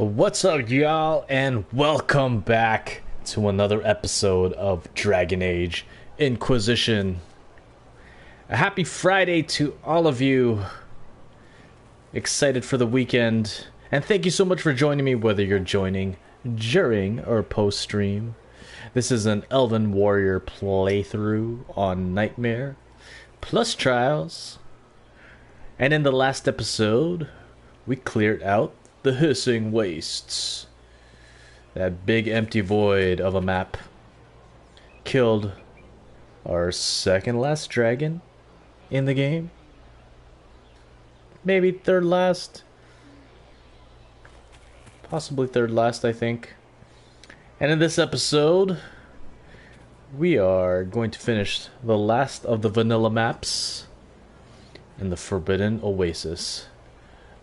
What's up, y'all, and welcome back to another episode of Dragon Age Inquisition. A happy Friday to all of you. Excited for the weekend, and thank you so much for joining me, whether you're joining during or post-stream. This is an Elven Warrior playthrough on Nightmare, plus Trials. And in the last episode, we cleared out the Hissing Wastes. That big empty void of a map. Killed our second last dragon in the game. Maybe third last. Possibly third last, I think. And in this episode, we are going to finish the last of the vanilla maps in the Forbidden Oasis.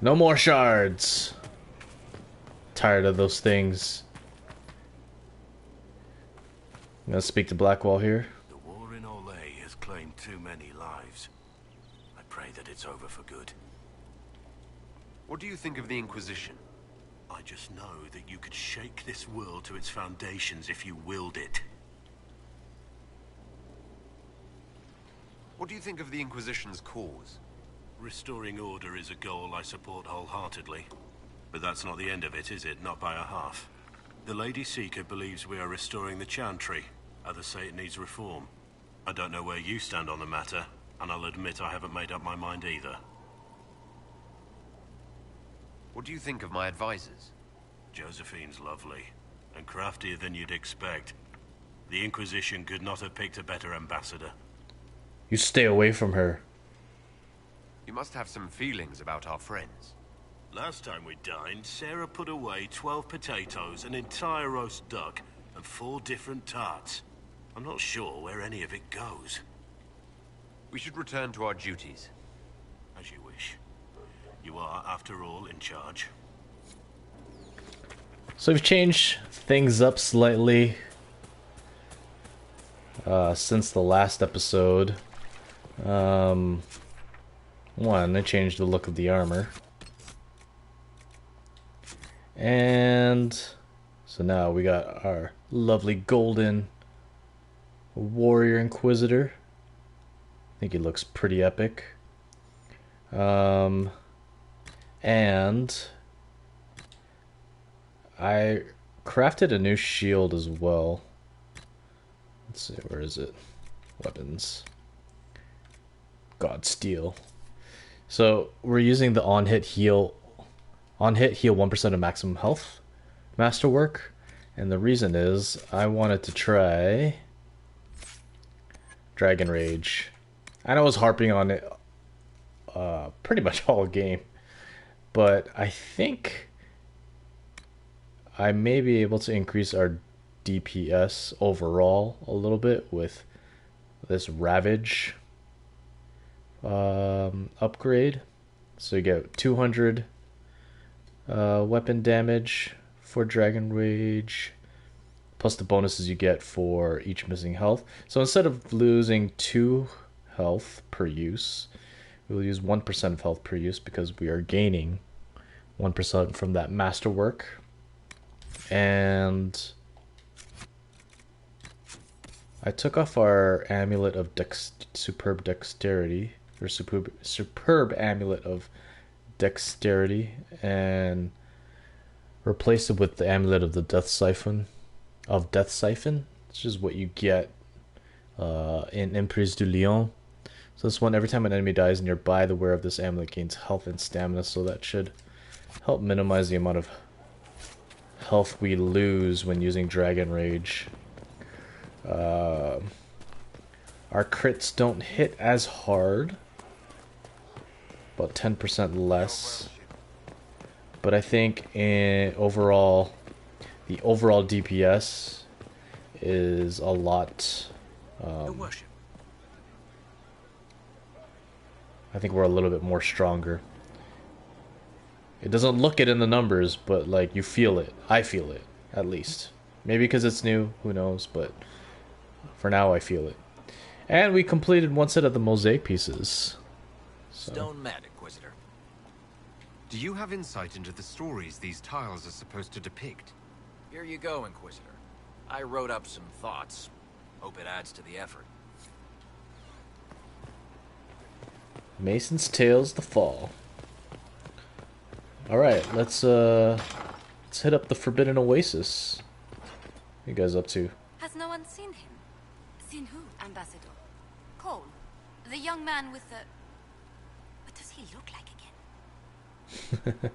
No more shards. Tired of those things. I'm gonna speak to Blackwall here. The war in Olay has claimed too many lives. I pray that it's over for good. What do you think of the Inquisition? I just know that you could shake this world to its foundations if you willed it. What do you think of the Inquisition's cause? Restoring order is a goal I support wholeheartedly. But that's not the end of it, is it? Not by a half. The Lady Seeker believes we are restoring the Chantry. Others say it needs reform. I don't know where you stand on the matter, and I'll admit I haven't made up my mind either. What do you think of my advisors? Josephine's lovely, and craftier than you'd expect. The Inquisition could not have picked a better ambassador. You stay away from her. You must have some feelings about our friends. Last time we dined, Sarah put away 12 potatoes, an entire roast duck, and 4 different tarts. I'm not sure where any of it goes. We should return to our duties. As you wish. You are, after all, in charge. So we've changed things up slightly since the last episode. One, I changed the look of the armor. And so now we got our lovely golden warrior inquisitor. I think he looks pretty epic. And I crafted a new shield as well. Let's see, where is it? Weapons. God Steel. So we're using the on-hit heal 1% of maximum health masterwork, and the reason is I wanted to try Dragon Rage. I know I was harping on it pretty much all game, but I think I may be able to increase our DPS overall a little bit with this Ravage upgrade. So you get 200 weapon damage for Dragon Rage, plus the bonuses you get for each missing health. So instead of losing 2 health per use, we'll use 1% of health per use because we are gaining 1% from that masterwork. And I took off our amulet of superb dexterity, or superb amulet of dexterity, and replace it with the amulet of the death siphon, which is what you get in Emprise du Lion. So this one, every time an enemy dies nearby, the wearer of this amulet gains health and stamina, so that should help minimize the amount of health we lose when using Dragon Rage. Our crits don't hit as hard, about 10% less, but I think the overall DPS is a lot. I think we're a little bit more stronger. It doesn't look it in the numbers, but like you feel it. I feel it, at least. Maybe because it's new, who knows, but for now I feel it. And we completed one set of the mosaic pieces. So. Stone Mad Inquisitor. Do you have insight into the stories these tiles are supposed to depict? Here you go, Inquisitor. I wrote up some thoughts. Hope it adds to the effort. Mason's Tales: The Fall. Alright, let's hit up the Forbidden Oasis. What are you guys up to? Has no one seen him? Seen who, Ambassador? Cole. The young man with the... What does he look like again?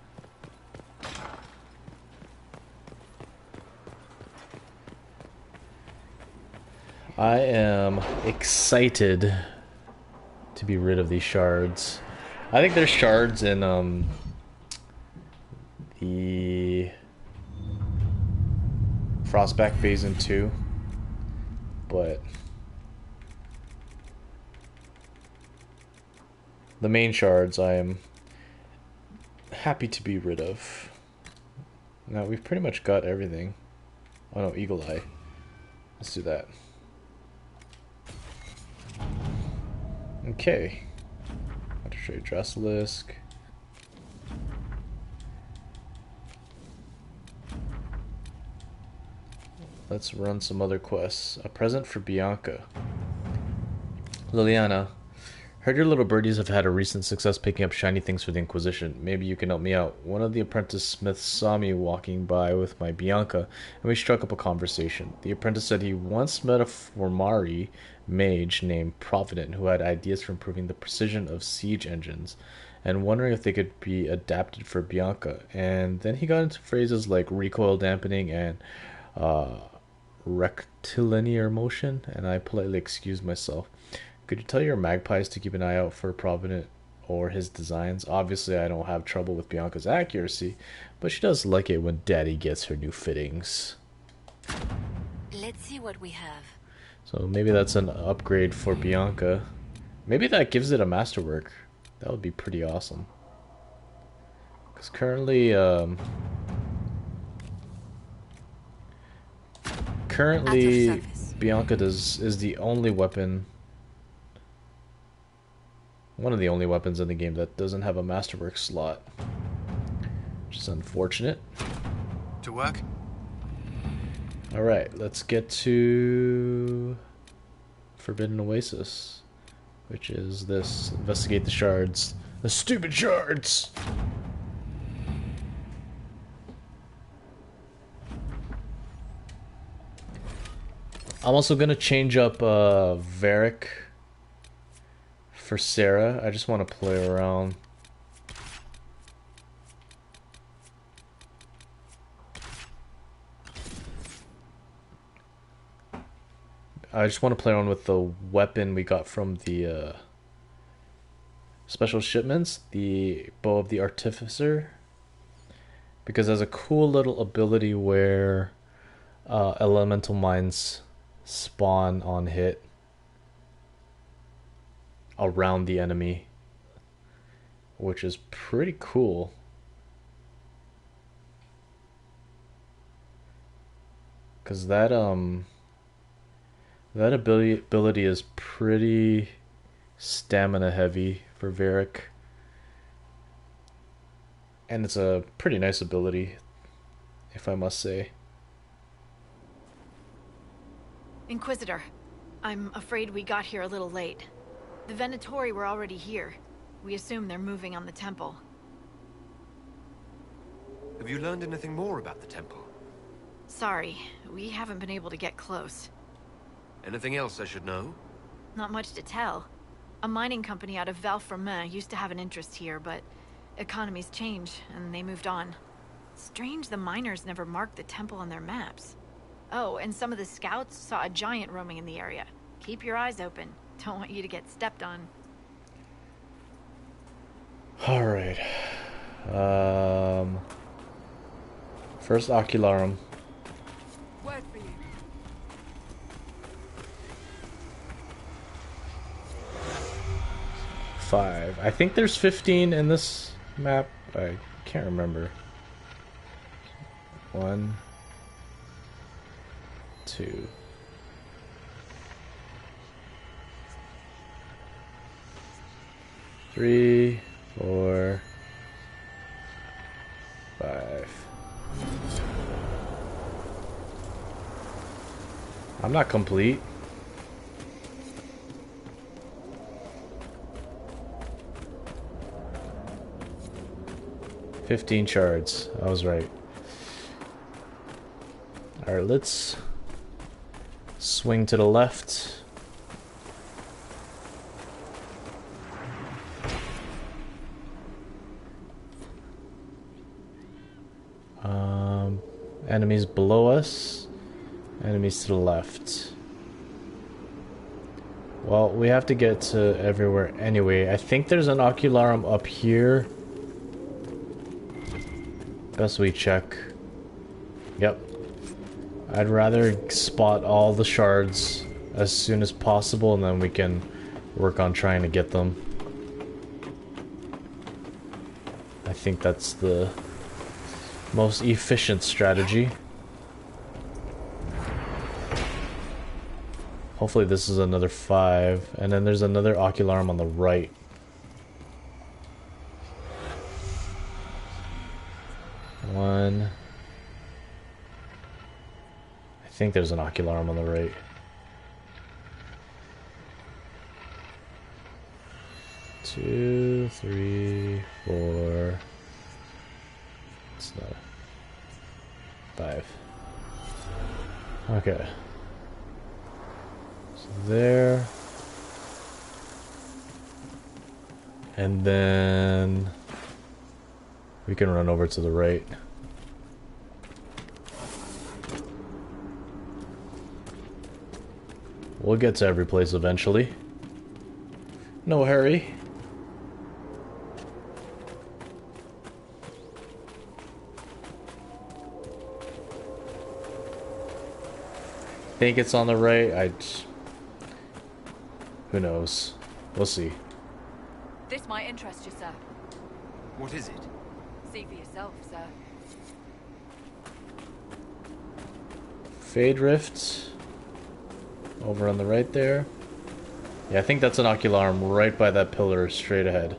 I am excited to be rid of these shards. I think there's shards in the Frostback Basin too, but the main shards I am happy to be rid of. Now we've pretty much got everything. Oh no, Eagle Eye. Let's do that. Okay. I'll show you Drasilisk. Let's run some other quests. A present for Bianca. Liliana, heard your little birdies have had a recent success picking up shiny things for the Inquisition. Maybe you can help me out. One of the apprentice smiths saw me walking by with my Bianca, and we struck up a conversation. The apprentice said he once met a Formari mage named Provident who had ideas for improving the precision of siege engines, and wondering if they could be adapted for Bianca. And then he got into phrases like recoil dampening and rectilinear motion, and I politely excused myself. Could you tell your magpies to keep an eye out for Provident or his designs? Obviously, I don't have trouble with Bianca's accuracy, but she does like it when Daddy gets her new fittings. Let's see what we have. So maybe that's an upgrade for Bianca. Maybe that gives it a masterwork. That would be pretty awesome. Because currently, Bianca is the only weapon, one of the only weapons in the game that doesn't have a masterwork slot, which is unfortunate. To work? Alright, let's get to Forbidden Oasis, which is this. Investigate the shards. The stupid shards! I'm also gonna change up Varric for Sarah. I just want to play around. I just want to play around with the weapon we got from the special shipments, the Bow of the Artificer, because it has a cool little ability where elemental mines spawn on hit around the enemy, which is pretty cool. Because that ability is pretty stamina heavy for Varric, and it's a pretty nice ability, if I must say. Inquisitor, I'm afraid we got here a little late. The Venatori were already here. We assume they're moving on the temple. Have you learned anything more about the temple? Sorry, we haven't been able to get close. Anything else I should know? Not much to tell. A mining company out of Valfremin used to have an interest here, but economies change, and they moved on. Strange the miners never marked the temple on their maps. Oh, and some of the scouts saw a giant roaming in the area. Keep your eyes open. Don't want you to get stepped on. Alright. First Ocularum. Word for you. Five. I think there's 15 in this map. I can't remember. 1, 2. Three, 4, I'm not complete. $15 shards. I was right. Alright, let's swing to the left. Enemies below us. Enemies to the left. Well, we have to get to everywhere anyway. I think there's an ocularum up here. Best we check. Yep. I'd rather spot all the shards as soon as possible, and then we can work on trying to get them. I think that's the most efficient strategy. Hopefully this is another 5, and then there's another ocularum on the right. One. I think there's an ocularum on the right. Two, three, four. It's not. 5. Okay. So there. And then we can run over to the right. We'll get to every place eventually. No hurry. Think it's on the right. Who knows? We'll see. This might interest you, sir. What is it? See for yourself, sir. Fade Rift. Over on the right there. Yeah, I think that's an ocularum right by that pillar straight ahead.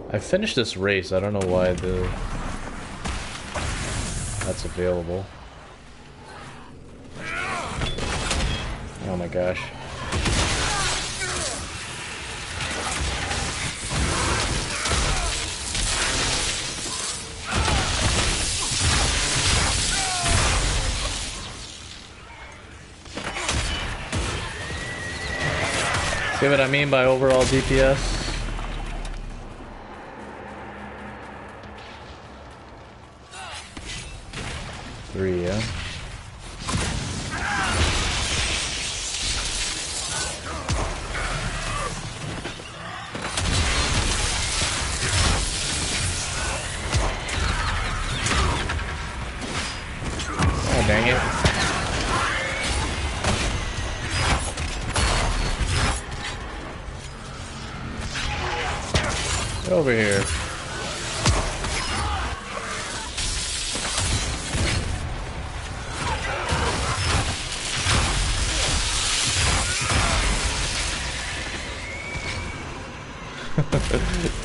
I finished this race. I don't know why that's available. Oh my gosh. See what I mean by overall DPS? Three, yeah. Oh, dang it. Get over here.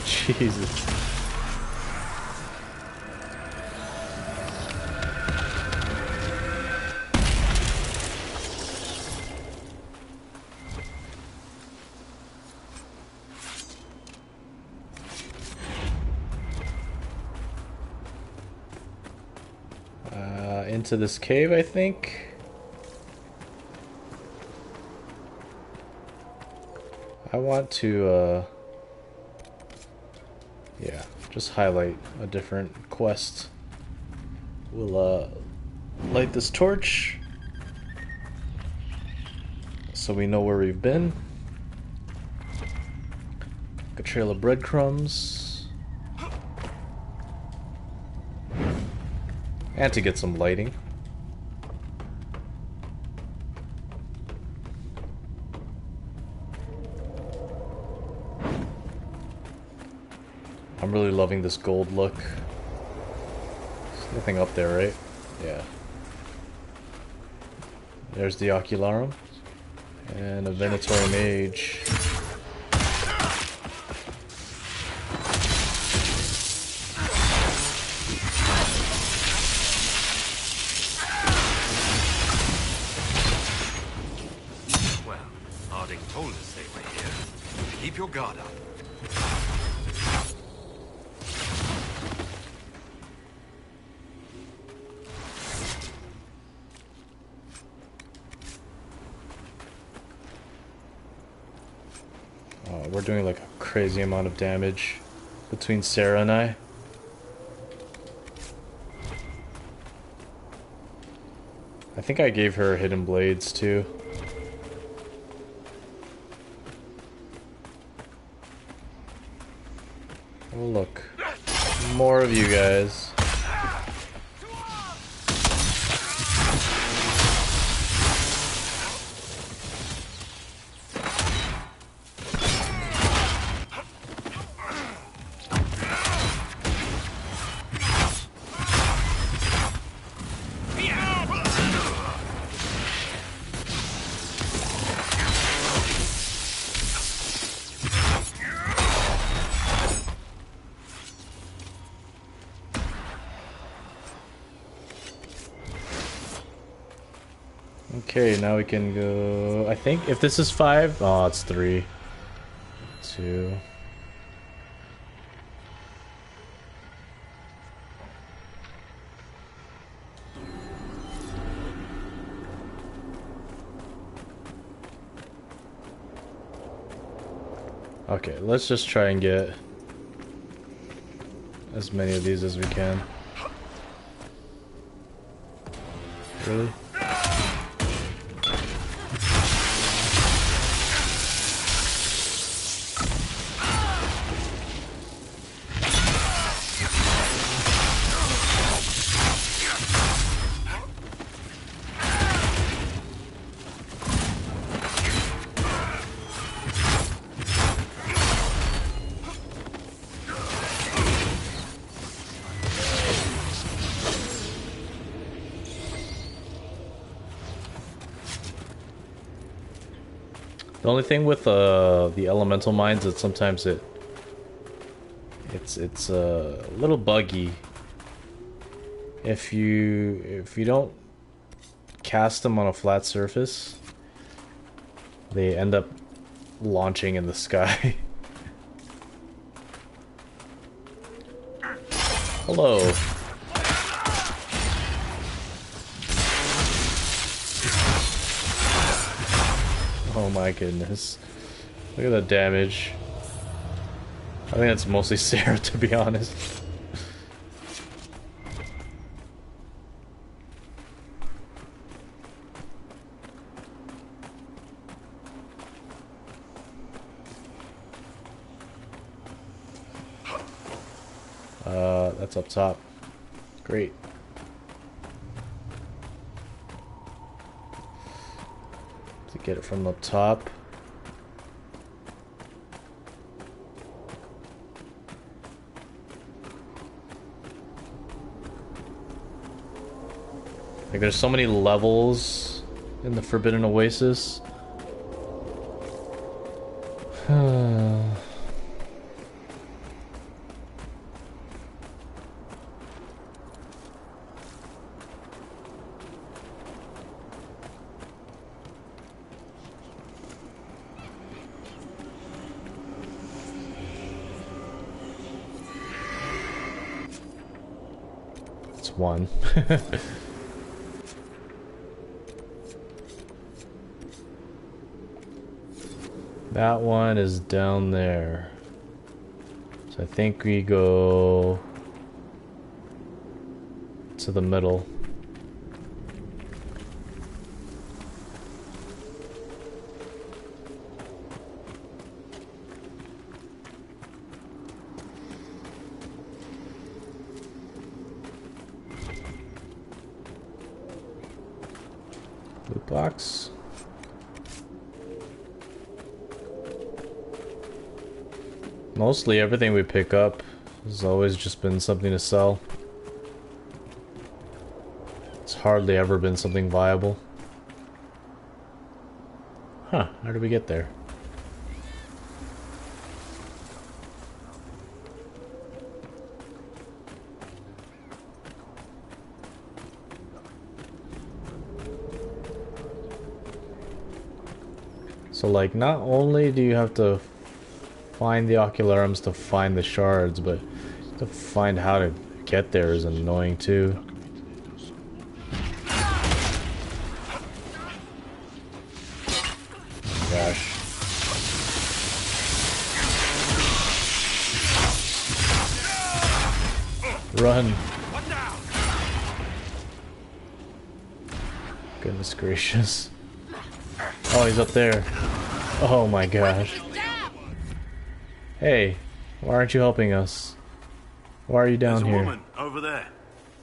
Jesus. Into this cave, I think. I want to, yeah, just highlight a different quest. We'll, light this torch so we know where we've been. A trail of breadcrumbs. And to get some lighting. I'm really loving this gold look. There's nothing up there, right? Yeah. There's the Ocularum. And a Venator Mage. guard up. We're doing like a crazy amount of damage between Sarah and I. I think I gave her hidden blades too. Oh look, more of you guys. Okay, now we can go. I think if this is 5, oh, it's 3, 2. Okay, let's just try and get as many of these as we can. Really? The only thing with the elemental mines is sometimes it's a little buggy. If you don't cast them on a flat surface, they end up launching in the sky. Hello. Oh my goodness. Look at the damage. I think that's mostly Sarah, to be honest. That's up top. Great. To get it from up top. Like, there's so many levels in the Forbidden Oasis. It's one. That one is down there. So I think we go to the middle. Loot box. Mostly everything we pick up has always just been something to sell. It's hardly ever been something viable. Huh, how did we get there? So, like, not only do you have to find the ocularums to find the shards, but to find how to get there is annoying too. Gosh. Run. Goodness gracious. Oh, he's up there. Oh my gosh. Hey, why aren't you helping us? Why are you down There's a here? woman over there.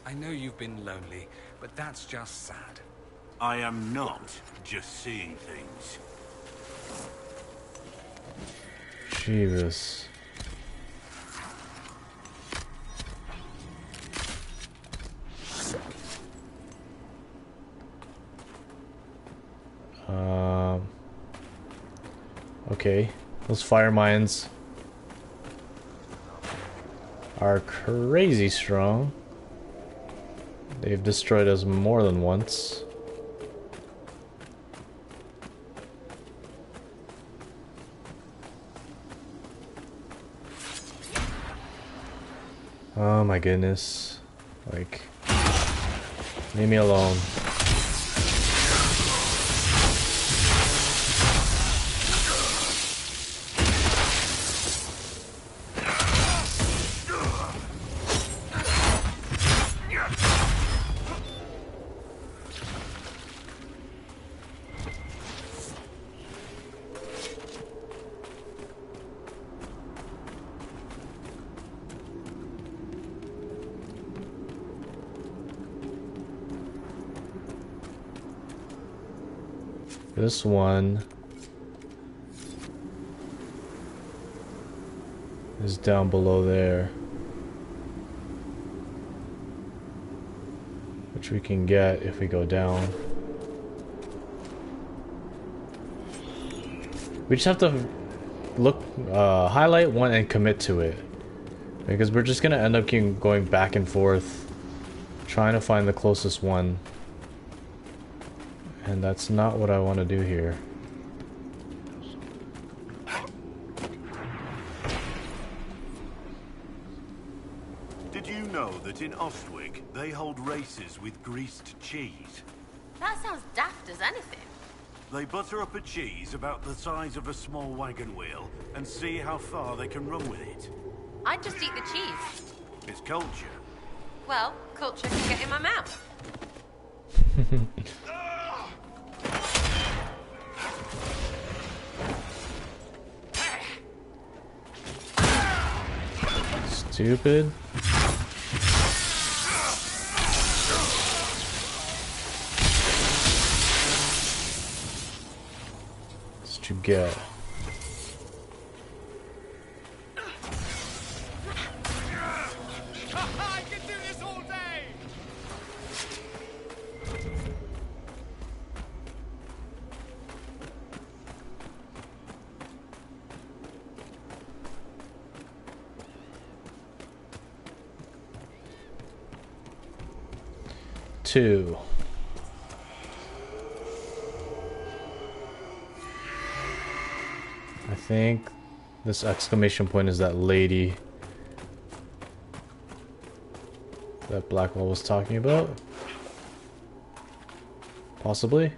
I know you've been lonely, but that's just sad. I am not just seeing things. Jesus. Okay, those fire mines are crazy strong. They've destroyed us more than once. Oh my goodness. Like, leave me alone. This one is down below there, which we can get if we go down. We just have to look, highlight one and commit to it, because we're just gonna end up going back and forth trying to find the closest one. And that's not what I want to do here. Did you know that in Ostwick, they hold races with greased cheese? That sounds daft as anything. They butter up a cheese about the size of a small wagon wheel and see how far they can run with it. I'd just eat the cheese. It's culture. Well, culture can get in my mouth. Stupid. What'd you get? I can do this all day! Two. I think this exclamation point is that lady that Blackwell was talking about. Possibly.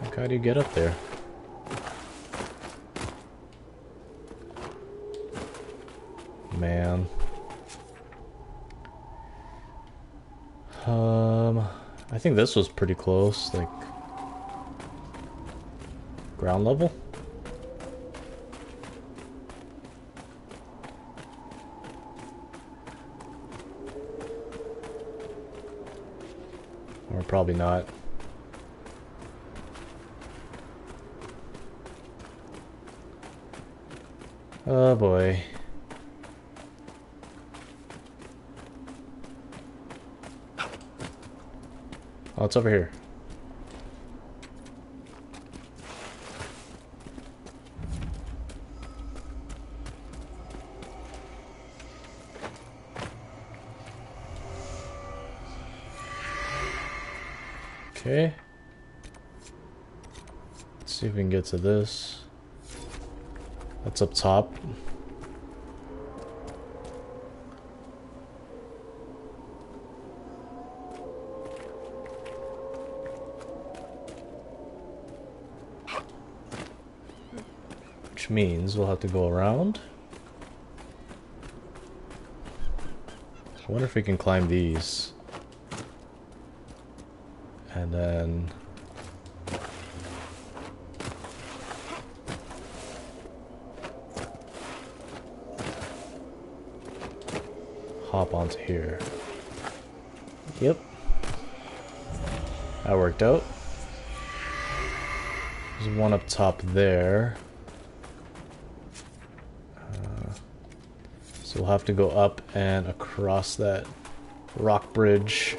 Like, how do you get up there? Man. I think this was pretty close, like ground level. Or probably not. Oh boy. Oh, it's over here. Okay. Let's See if we can get to this. That's up top. Which means we'll have to go around. I wonder if we can climb these. And then... hop onto here. Yep. That worked out. There's one up top there. So we'll have to go up and across that rock bridge.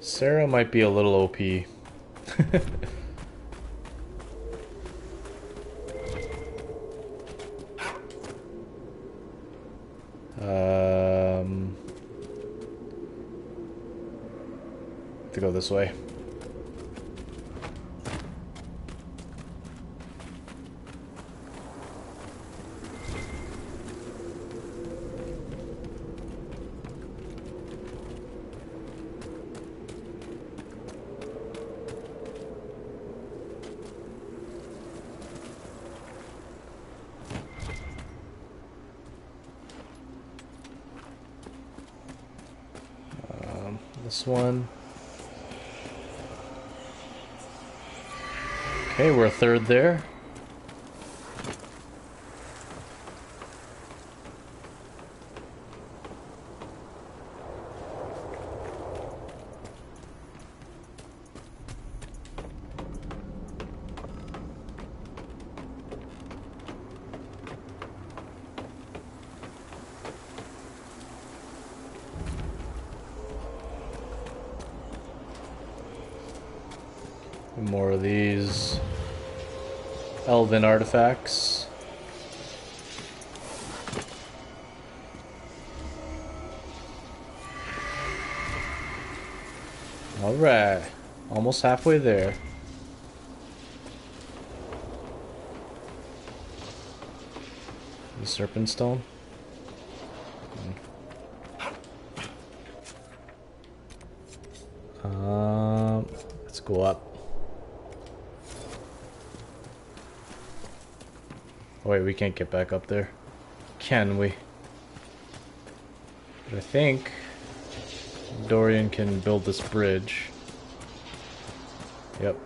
Sarah might be a little OP. To go this way. This one. Okay, we're a third there. More of these elven artifacts. All right, almost halfway there. The serpent stone. Let's go up. Oh, wait, we can't get back up there. Can we? But I think Dorian can build this bridge. Yep.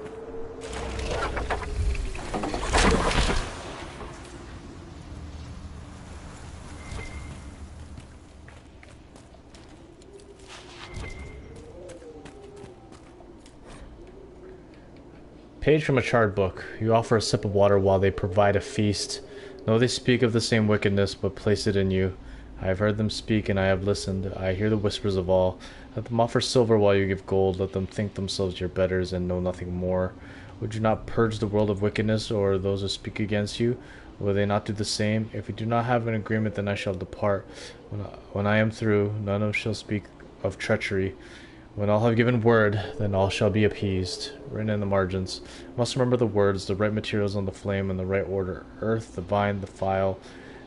Page from a chart book. You offer a sip of water while they provide a feast. Know they speak of the same wickedness, but place it in you. I have heard them speak, and I have listened. I hear the whispers of all. Let them offer silver while you give gold. Let them think themselves your betters, and know nothing more. Would you not purge the world of wickedness, or those who speak against you? Will they not do the same? If we do not have an agreement, then I shall depart. When I am through, none of them shall speak of treachery. When all have given word, then all shall be appeased. Written in the margins. Must remember the words, the right materials on the flame in the right order. Earth, the vine, the file,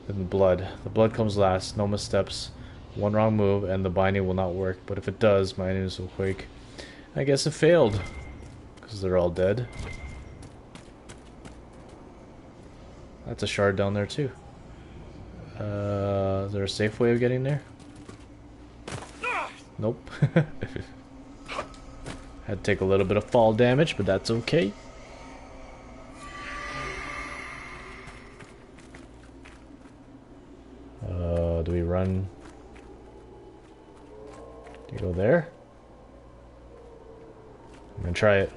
then the blood. The blood comes last, no missteps. One wrong move, and the binding will not work. But if it does, my enemies will quake. I guess it failed. Because they're all dead. That's a shard down there too. Is there a safe way of getting there? Nope. Had to take a little bit of fall damage, but that's okay. Do we run? Do you go there? I'm gonna try it.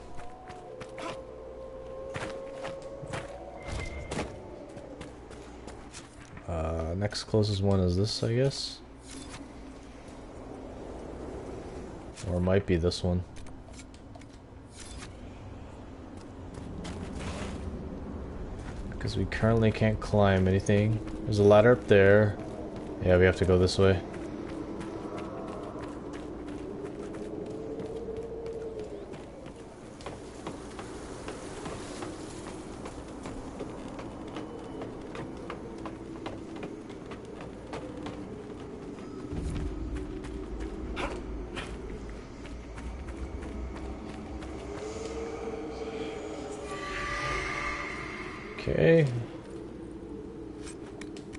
Next closest one is this, I guess. Or it might be this one. Because we currently can't climb anything. There's a ladder up there. Yeah, we have to go this way. Okay.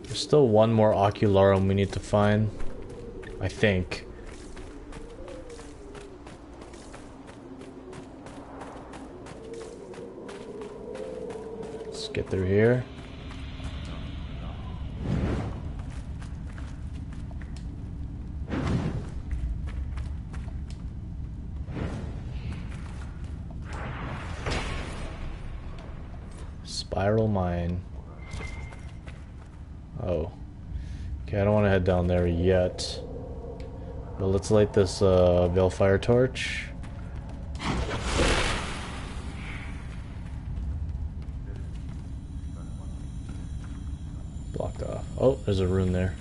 There's still one more ocularum we need to find, I think. Let's get through here. Spiral mine. Oh. Okay, I don't want to head down there yet. But let's light this Veilfire torch. Blocked off. Oh, there's a rune there.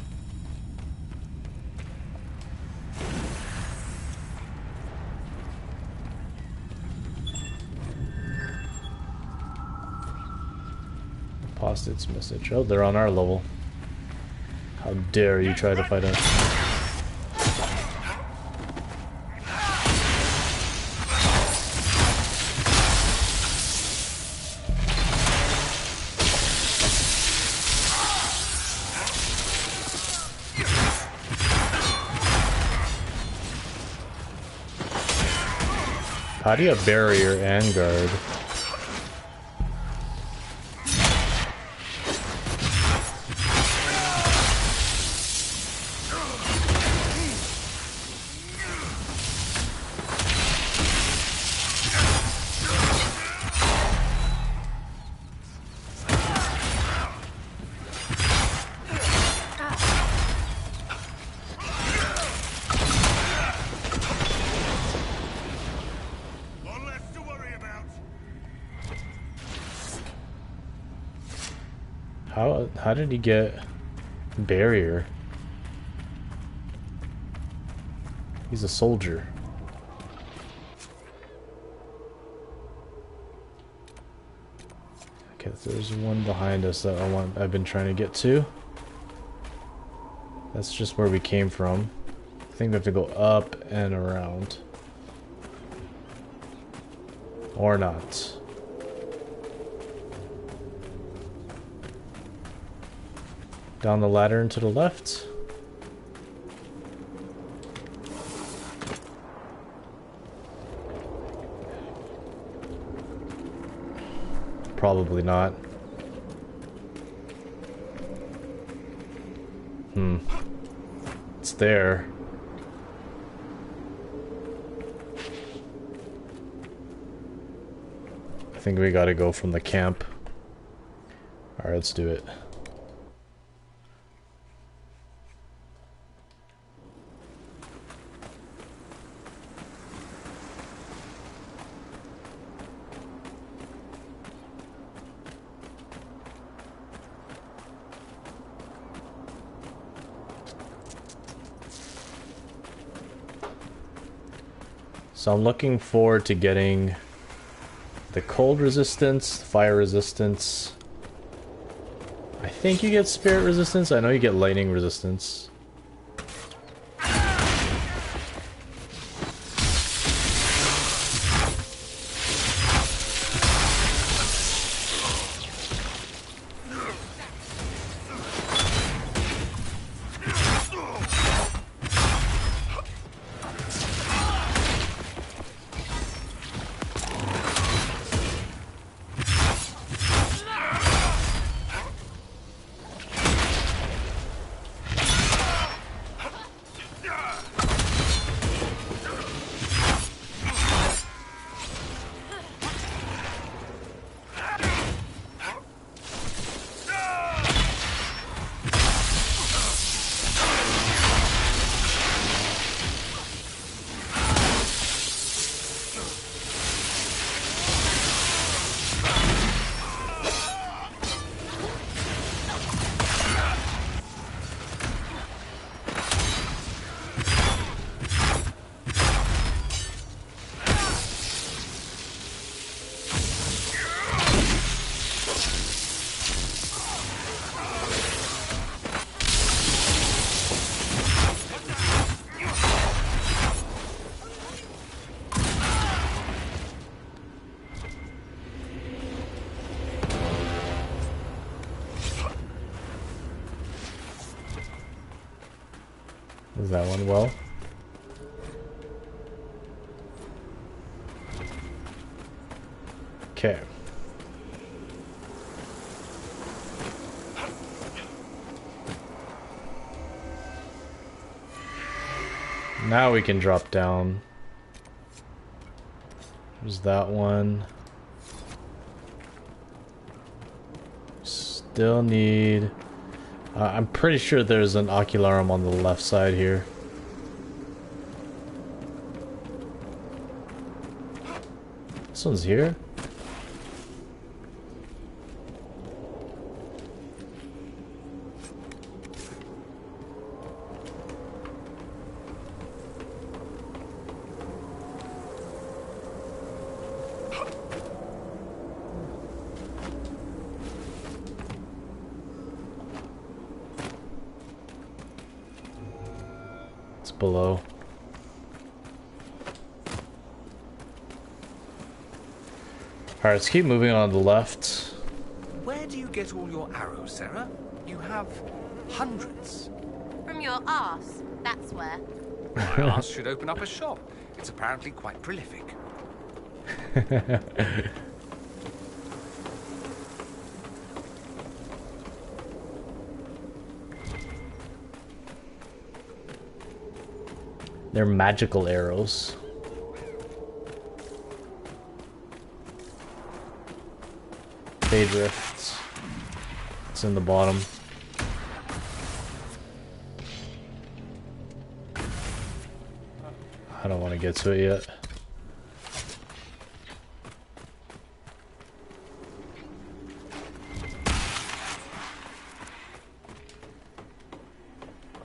Apostate's message. Oh, they're on our level. How dare you try to fight us? How do you have barrier and guard? How did he get barrier? He's a soldier. Okay, so there's one behind us that I've been trying to get to. That's just where we came from. I think we have to go up and around. Or not. Down the ladder and to the left. Probably not. It's there. I think we gotta go from the camp. Alright, let's do it. So I'm looking forward to getting the cold resistance, fire resistance. I think you get spirit resistance. I know you get lightning resistance. Is that one well? Okay. Now we can drop down. There's that one. Still need... I'm pretty sure there's an ocularum on the left side here. This one's here? Below. Alright, let's keep moving on the left. Where do you get all your arrows, Sarah? You have hundreds. From your arse, that's where. My ass should open up a shop. It's apparently quite prolific. They're magical arrows. Fade rifts. It's in the bottom. I don't want to get to it yet.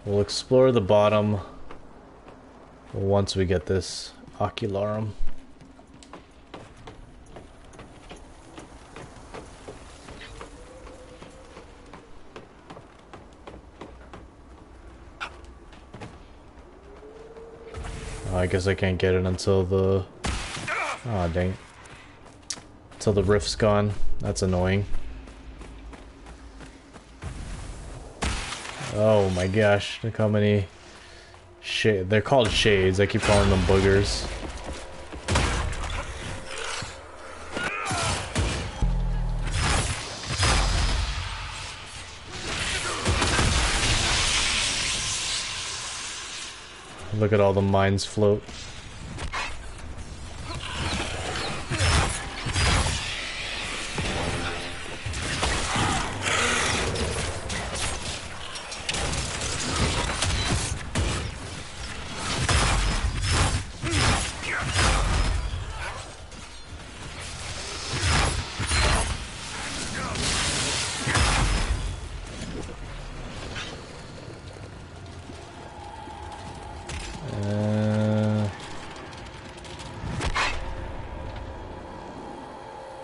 We'll explore the bottom once we get this ocularum. Oh, I guess I can't get it until the... Oh, dang. Until the rift's gone. That's annoying. Oh my gosh, look how many... They're called shades. I keep calling them boogers. Look at all the mines float.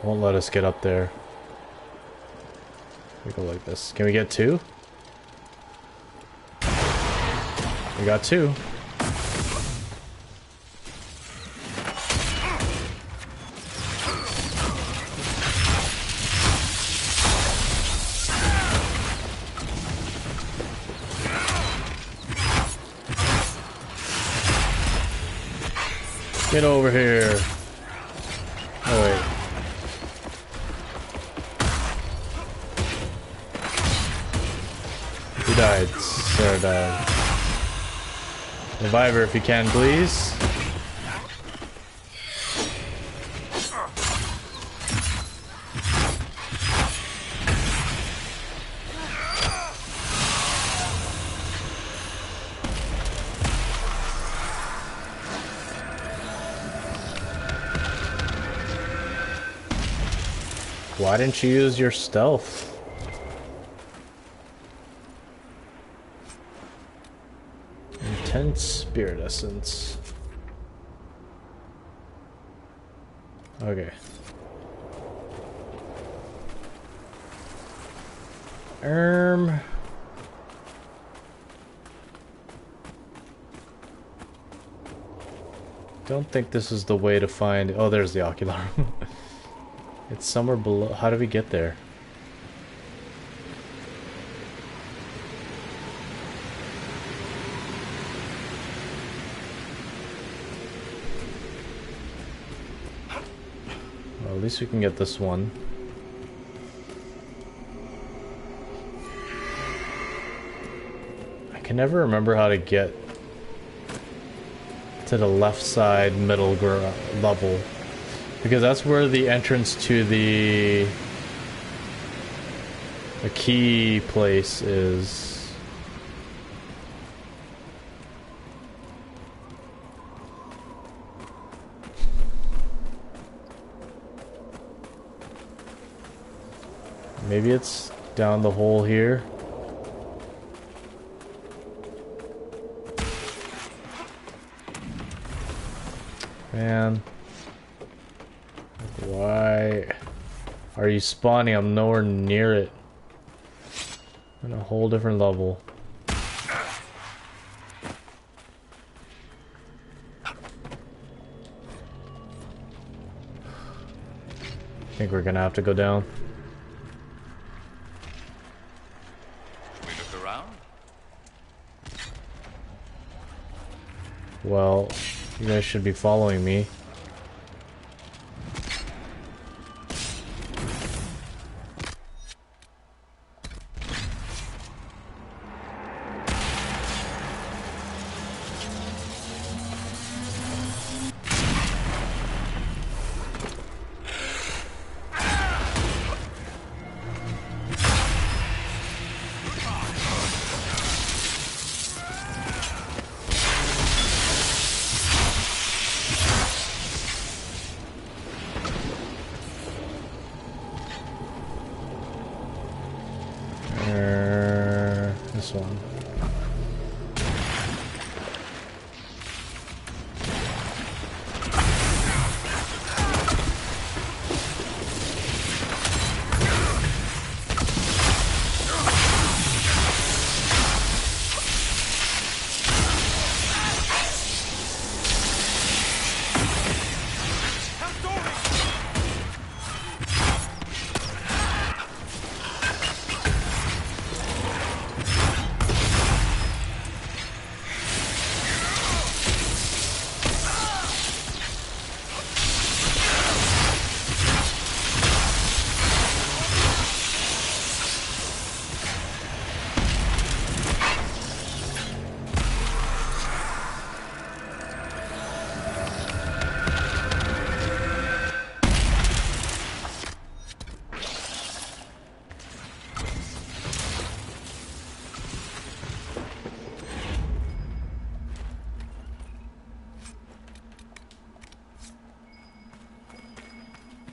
Won't let us get up there. We go like this. Can we get two? We got two. Get over here. Oh wait. Who died? Sarah died. Revive her if you can, please. Why didn't you use your stealth? Intense spirit essence. Okay. Don't think this is the way to find... Oh, there's the ocular. It's somewhere below. How do we get there? Well, at least we can get this one. I can never remember how to get to the left side middle level, because that's where the entrance to the key place is. Maybe it's down the hole here. Man. Why are you spawning? I'm nowhere near it. On a whole different level. I think we're gonna have to go down. We look around. Well, you guys should be following me. This one.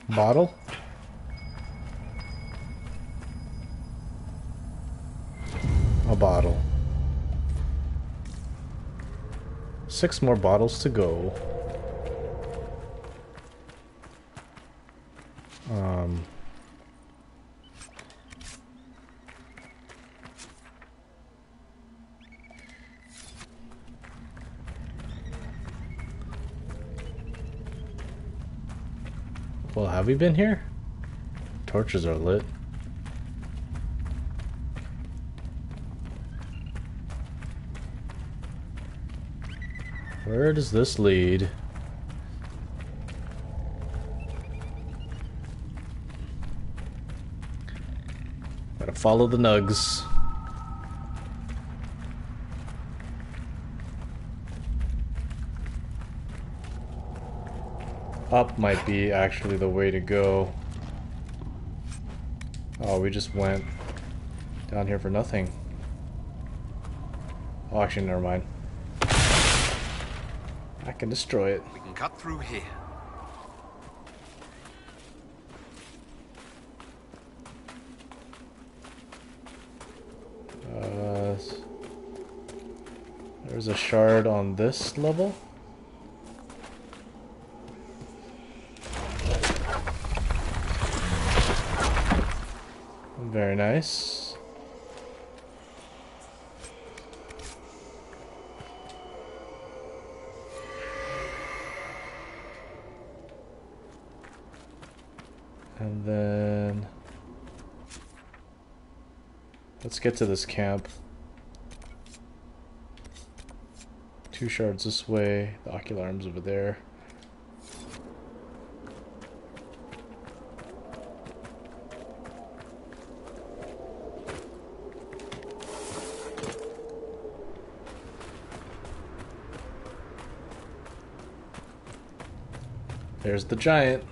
Bottle? A bottle. 6 more bottles to go. Well, have we been here? Torches are lit. Where does this lead? Gotta follow the nugs. Up might be actually the way to go. Oh, we just went down here for nothing. Oh, actually, never mind. I can destroy it. We can cut through here. There's a shard on this level. Very nice. And then let's get to this camp. 2 shards this way, the ocular arm's over there. There's the giant.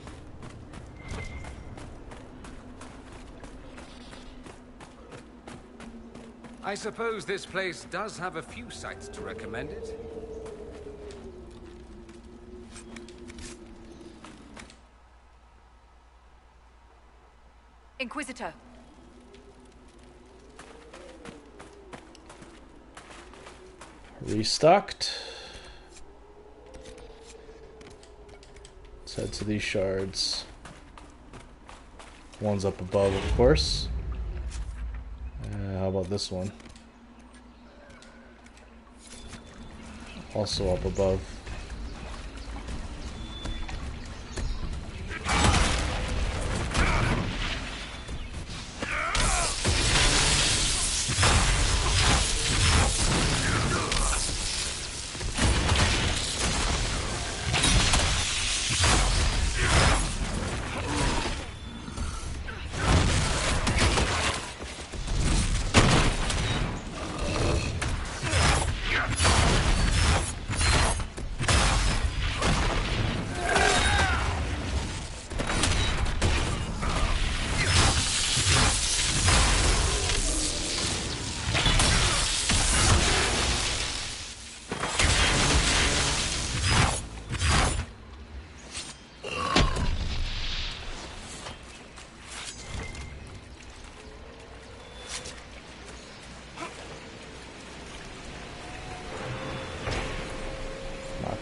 I suppose this place does have a few sights to recommend it. Inquisitor. Restocked. Let's head to these shards. One's up above, of course. How about this one? Also up above.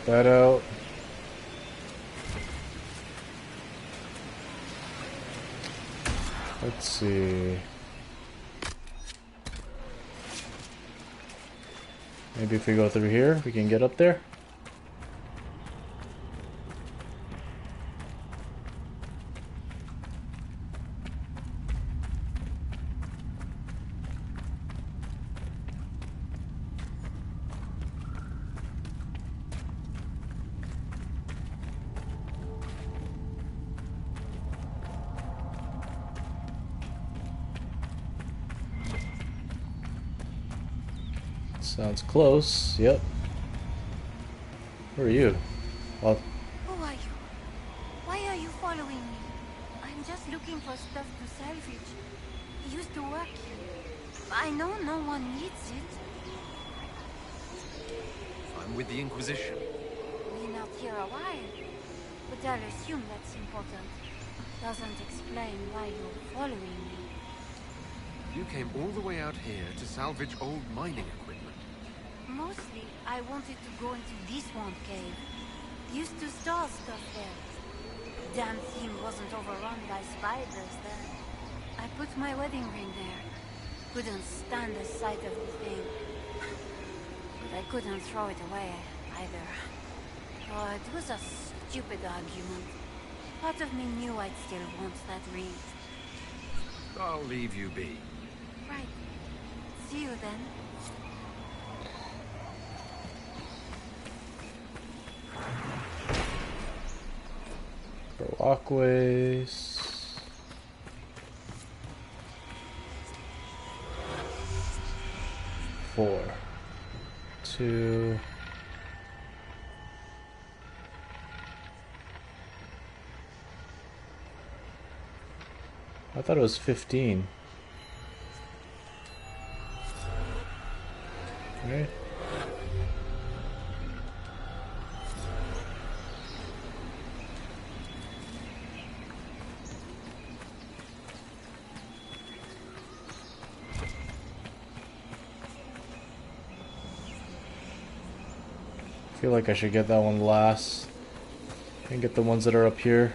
That out. Let's see. Maybe if we go through here, we can get up there. Sounds close. Yep. Who are you? Well, Who are you? Why are you following me? I'm just looking for stuff to salvage. He used to work here. I know no one needs it. I'm with the Inquisition. Been out here a while. But I'll assume that's important. Doesn't explain why you're following me. You came all the way out here to salvage old mining equipment. Mostly, I wanted to go into this swamp cave. Used to store stuff there. Damn thing wasn't overrun by spiders then. I put my wedding ring there. Couldn't stand the sight of the thing. But I couldn't throw it away, either. Oh, it was a stupid argument. Part of me knew I'd still want that ring. I'll leave you be. Right. See you then. walkways. Four. Two. I thought it was 15. Right? I feel like I should get that one last and get the ones that are up here.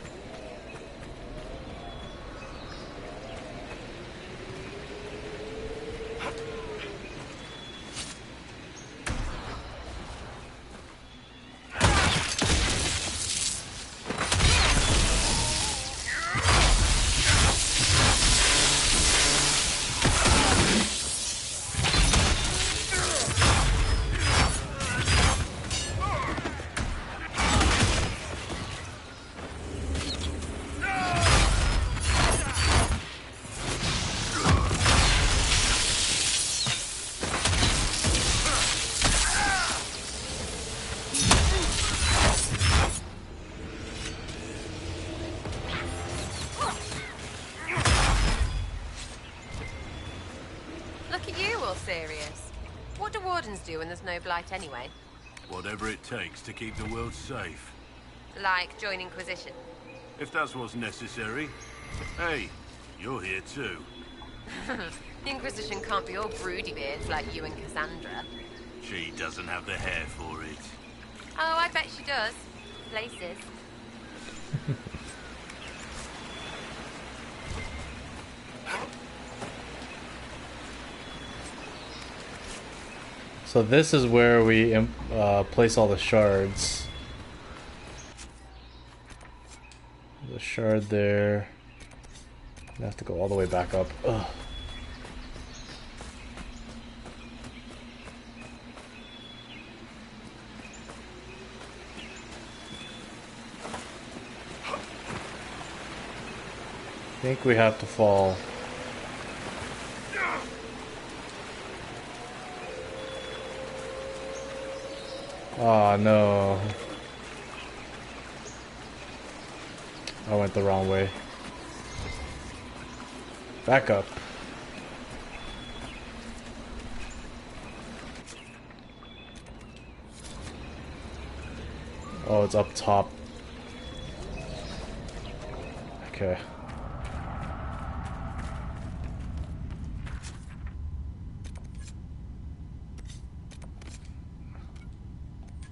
serious. What do wardens do when there's no blight anyway? Whatever it takes to keep the world safe. Like join Inquisition? If that's what's necessary. Hey, you're here too. The Inquisition can't be all broody beards like you and Cassandra. She doesn't have the hair for it. Oh, I bet she does. Places. So this is where we place all the shards. The shard there. I have to go all the way back up. Ugh. I think we have to fall. Oh no. I went the wrong way. Back up. Oh, it's up top. Okay.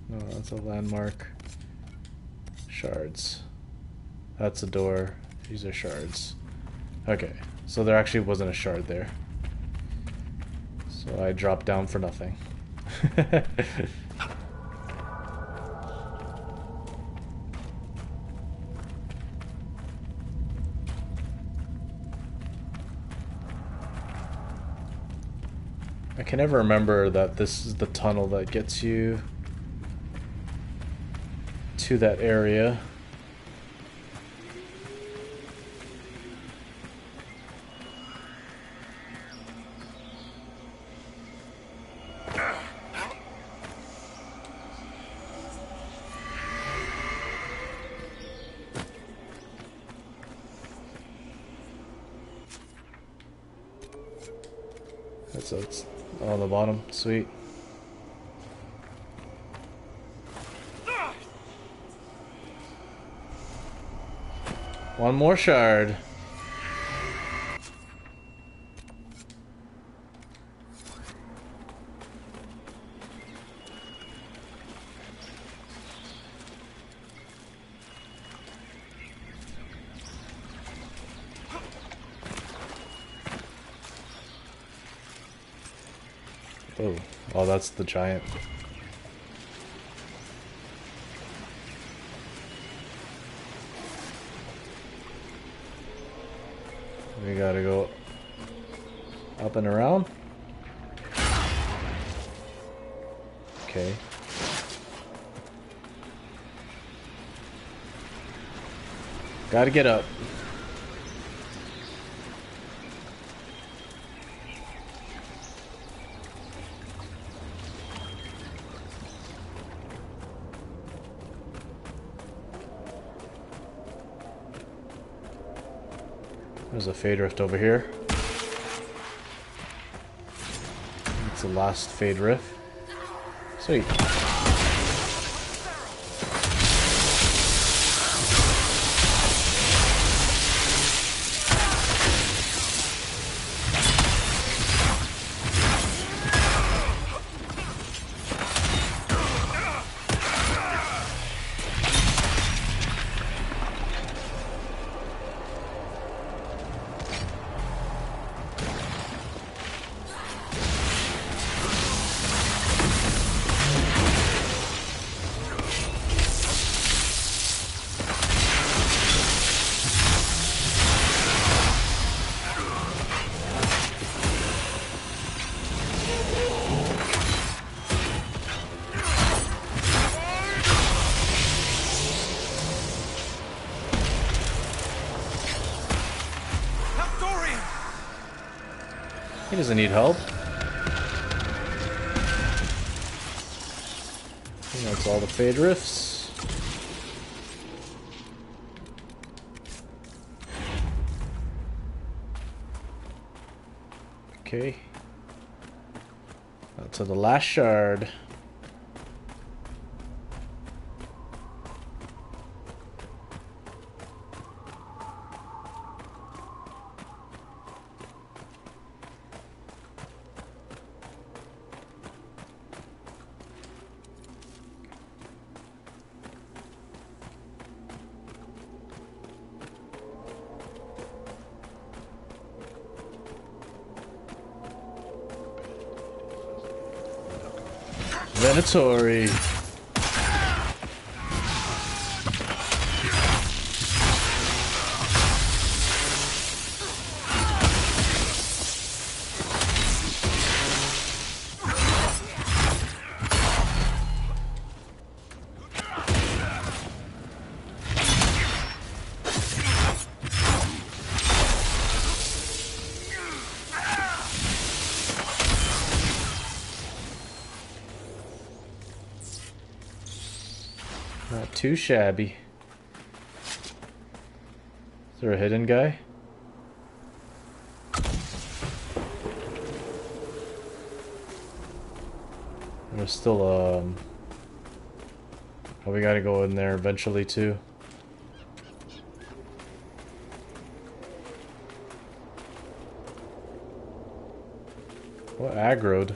No, that's a landmark. Shards. That's a door. These are shards. Okay, so there actually wasn't a shard there. So I dropped down for nothing. I can never remember that this is the tunnel that gets you to that area. It's on the bottom. Sweet. One more shard. Oh, that's the giant. We gotta go up and around. Okay. Gotta get up. There's a fade rift over here. It's the last fade rift. Sweet. He doesn't need help. And that's all the fade rifts. Okay. To the last shard. Venatori. Not too shabby. Is there a hidden guy? There's still oh, we gotta go in there eventually too. What aggroed?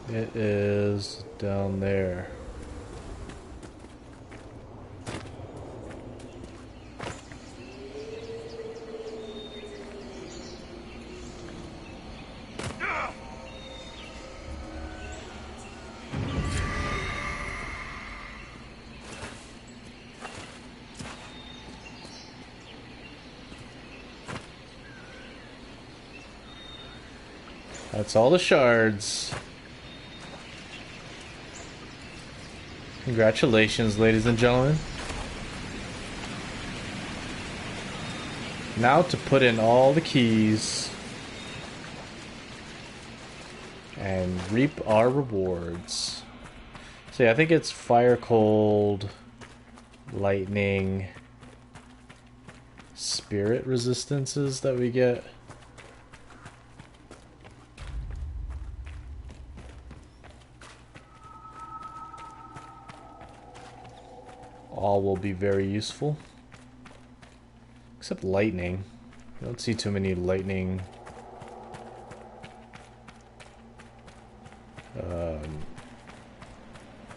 It is down there. That's all the shards. Congratulations, ladies and gentlemen. Now to put in all the keys and reap our rewards. So yeah, I think it's fire, cold, lightning, spirit resistances that we get. All will be very useful. Except lightning. I don't see too many lightning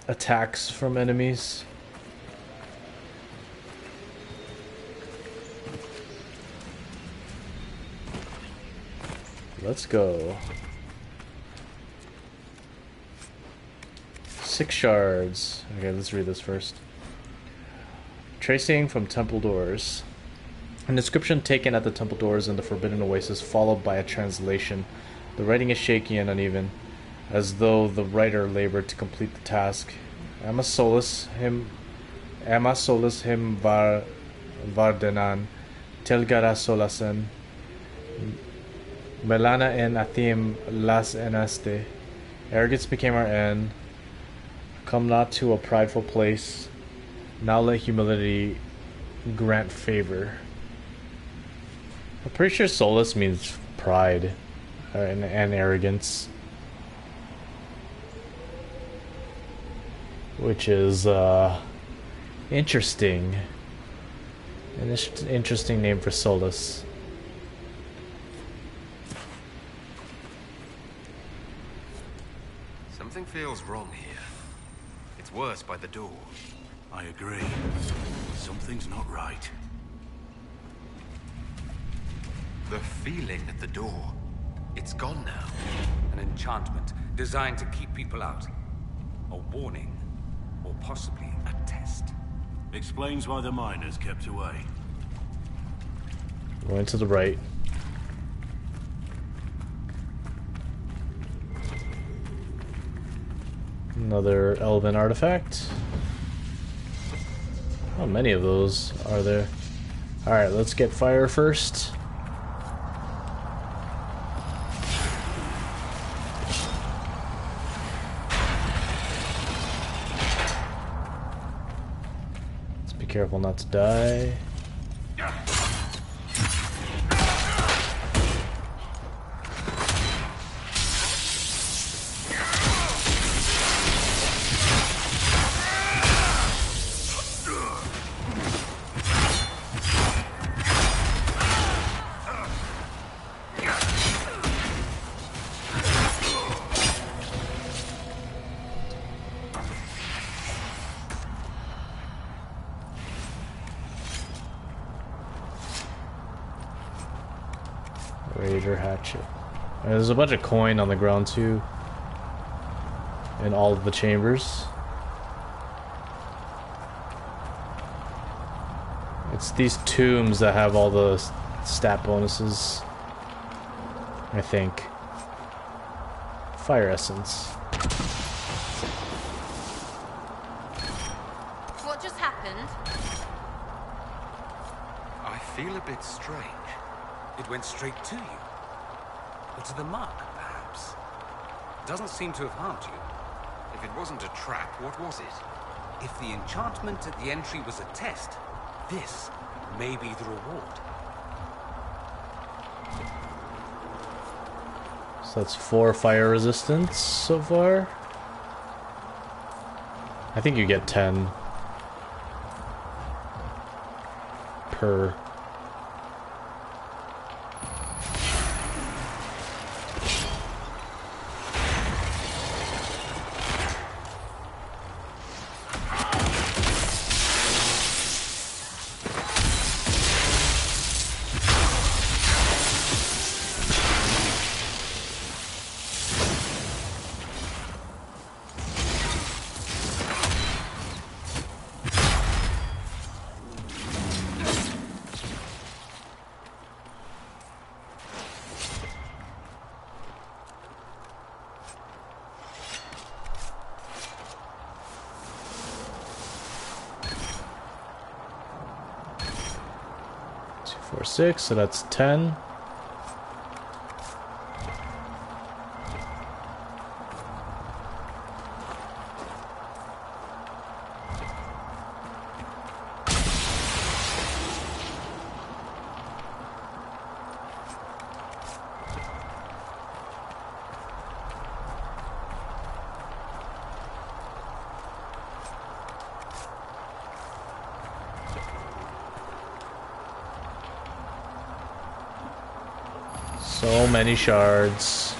attacks from enemies. Let's go. 6 shards. Okay, let's read this first. Tracing from temple doors. An inscription taken at the temple doors in the Forbidden Oasis, followed by a translation. The writing is shaky and uneven, as though the writer labored to complete the task. Ama solus him vardenan, telgara solasen, melana en athim las enaste. Arrogance became our end. Come not to a prideful place. Now let humility grant favor. I'm pretty sure solus means pride and arrogance. Which is interesting. An interesting name for solus. Something feels wrong here. It's worse by the door. I agree. Something's not right. The feeling at the door. It's gone now. An enchantment designed to keep people out. A warning. Or possibly a test. Explains why the miners kept away. Going to the right. Another elven artifact. How many of those are there? Alright, let's get fire first. Be careful not to die. Raider hatchet. And there's a bunch of coin on the ground too. In all of the chambers. It's these tombs that have all the stat bonuses. I think. Fire essence. What just happened? I feel a bit strange. It went straight to you. Or to the mark, perhaps. Doesn't seem to have harmed you. If it wasn't a trap, what was it? If the enchantment at the entry was a test, this may be the reward. So that's 4 fire resistance so far. I think you get 10 per. Four, 6, so that's 10. So many shards.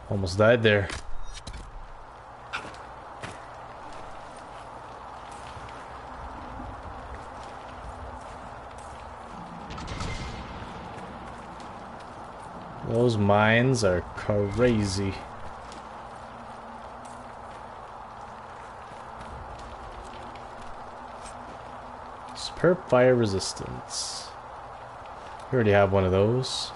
Almost died there. Those mines are crazy. Superb fire resistance. We already have one of those.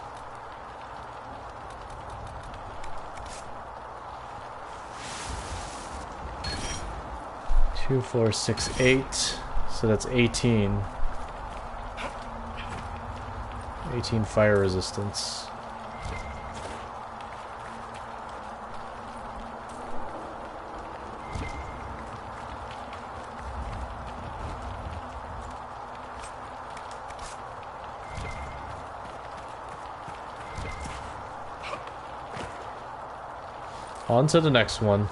2, 4, 6, 8. So that's 18. 18 fire resistance. On to the next one.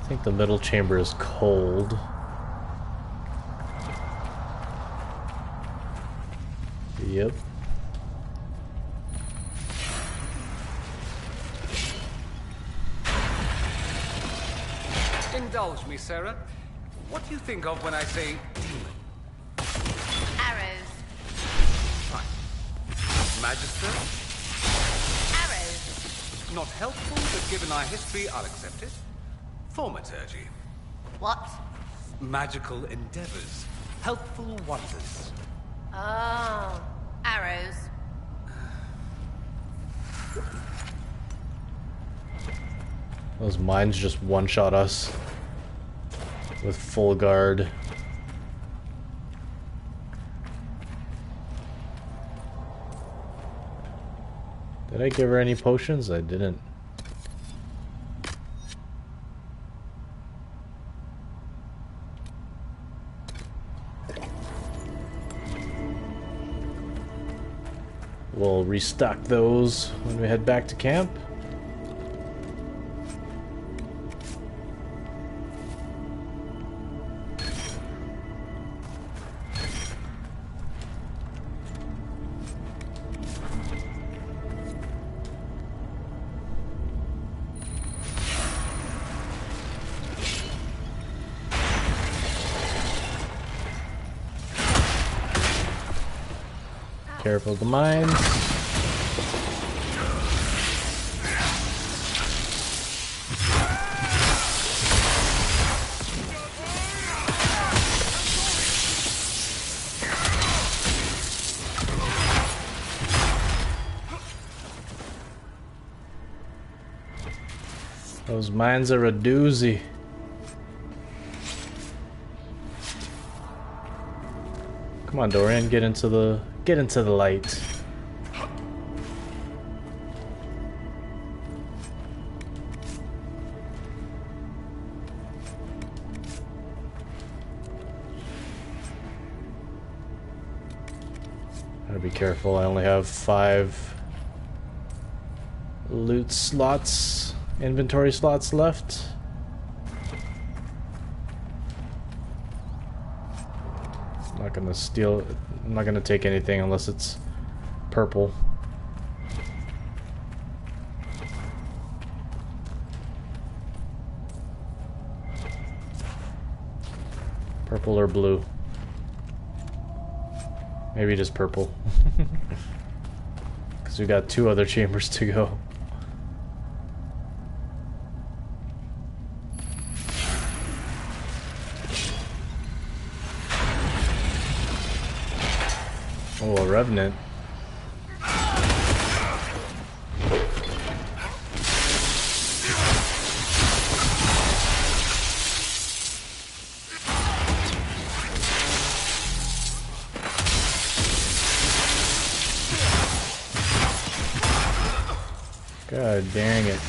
I think the middle chamber is cold. Yep. Indulge me, Sarah. What do you think of when I say demon? Arrows. Fine. Magister? Arrows. Not helpful, but given our history, I'll accept it. Thaumaturgy. What? Magical endeavors. Helpful wonders. Oh. Arrows. Those mines just one-shot us with full guard. Did I give her any potions? I didn't. We'll restock those when we head back to camp. Careful of the mines. Those mines are a doozy. Come on, Dorian, get into the light. Gotta be careful, I only have 5 loot slots, inventory slots left. I'm not gonna steal, I'm not gonna take anything unless it's purple. Purple or blue. Maybe just purple. Because we got 2 other chambers to go. Oh, a revenant. God dang it.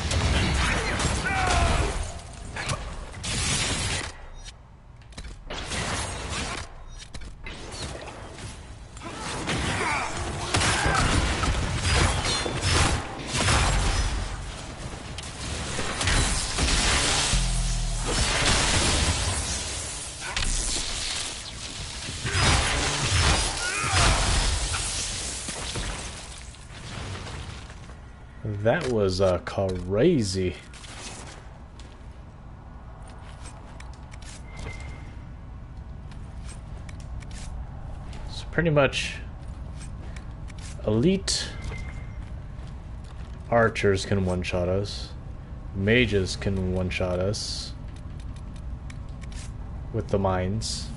That was crazy. So pretty much elite archers can one-shot us. Mages can one-shot us with the mines.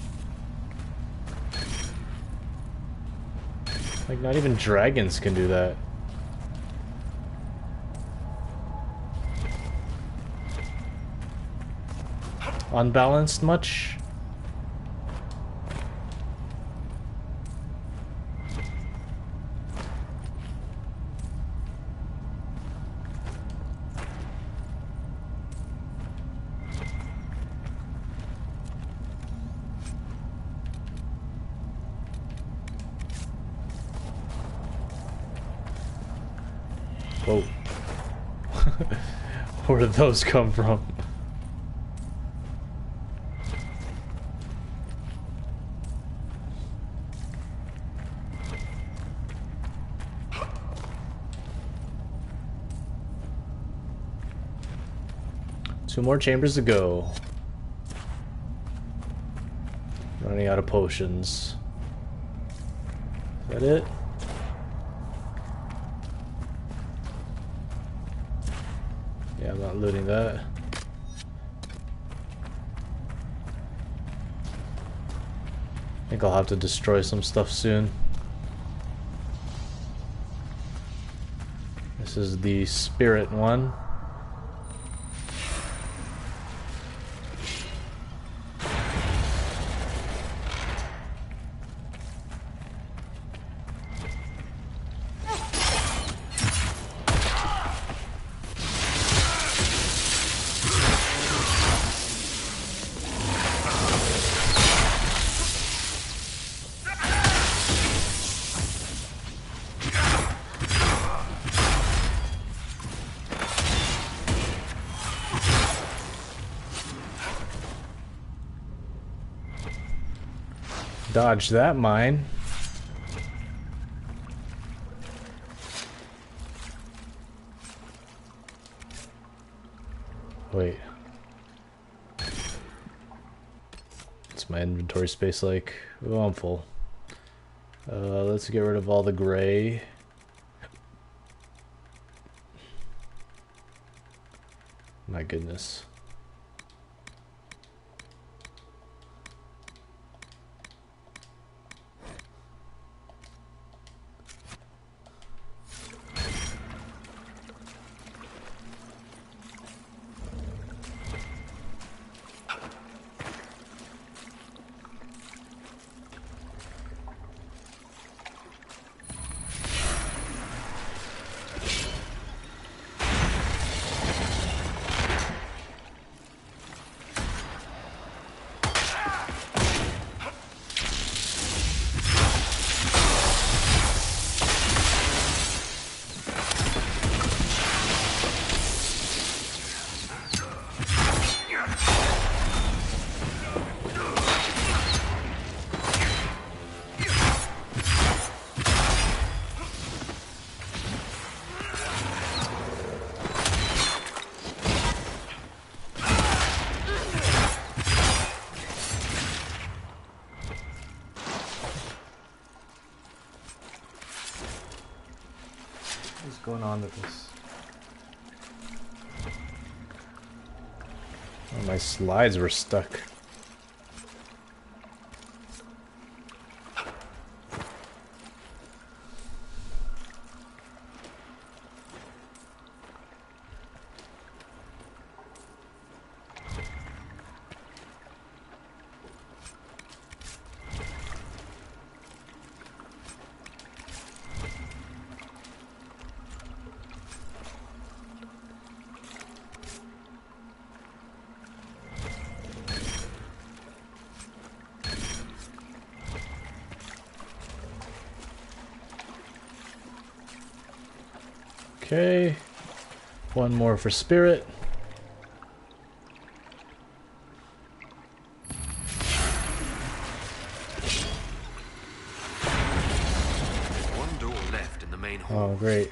Like, not even dragons can do that. Unbalanced much? Whoa. Where did those come from? 2 more chambers to go. Running out of potions. Is that it? Yeah, I'm not looting that. I think I'll have to destroy some stuff soon. This is the spirit one. Dodge that mine. Wait. What's my inventory space like? Oh, I'm full. Let's get rid of all the gray. My goodness. What's going on with this? Oh, my slides were stuck. Okay, one more for spirit. One door left in the main hall. Oh, great.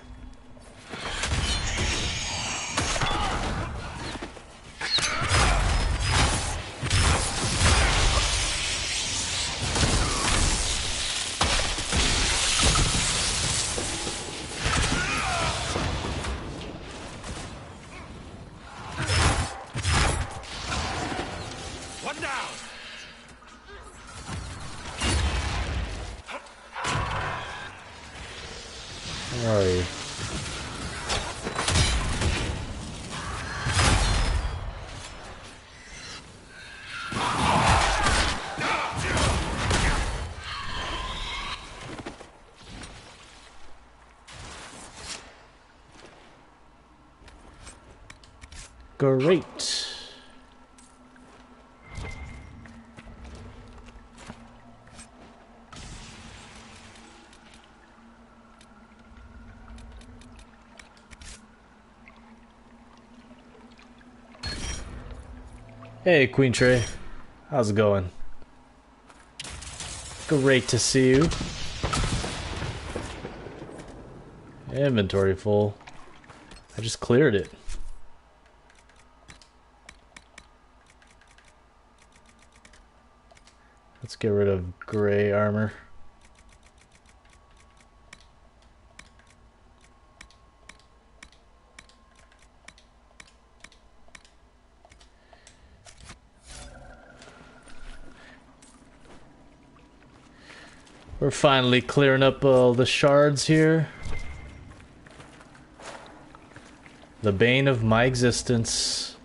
Where are you? Great. Hey, Queen Trey. How's it going? Great to see you. Inventory full. I just cleared it. Let's get rid of gray armor. We're finally clearing up all the shards here. The bane of my existence.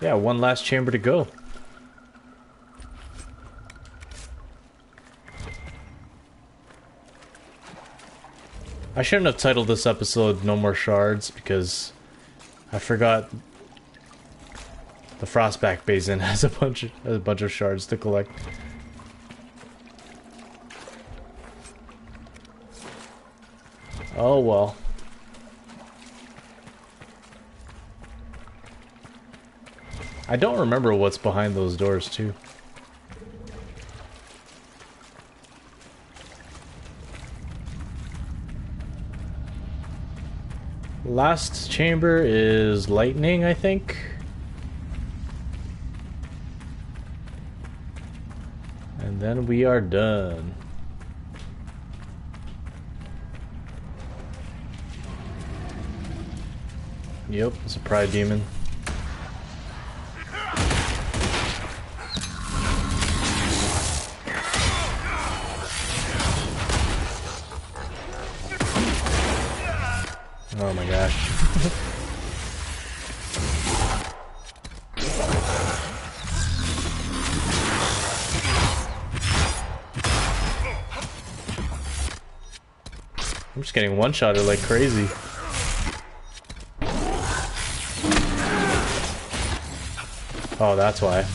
Yeah, one last chamber to go. I shouldn't have titled this episode "No More Shards" because I forgot the Frostback Basin has a bunch of shards to collect. Oh well. I don't remember what's behind those doors too. Last chamber is lightning, I think. And then we are done. Yep, it's a pride demon. Oh my gosh. I'm just getting one-shotted like crazy. Oh, that's why.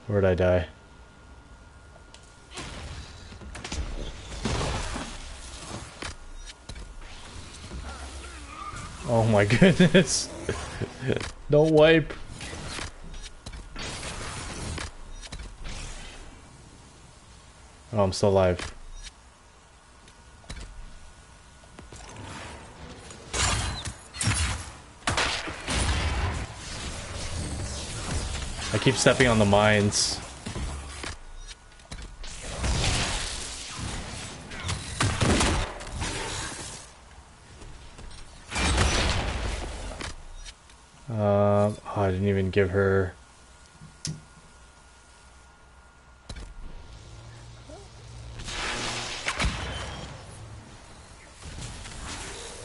Where'd I die? Oh my goodness. Don't wipe. Oh, I'm still alive. I keep stepping on the mines. Oh, I didn't even give her...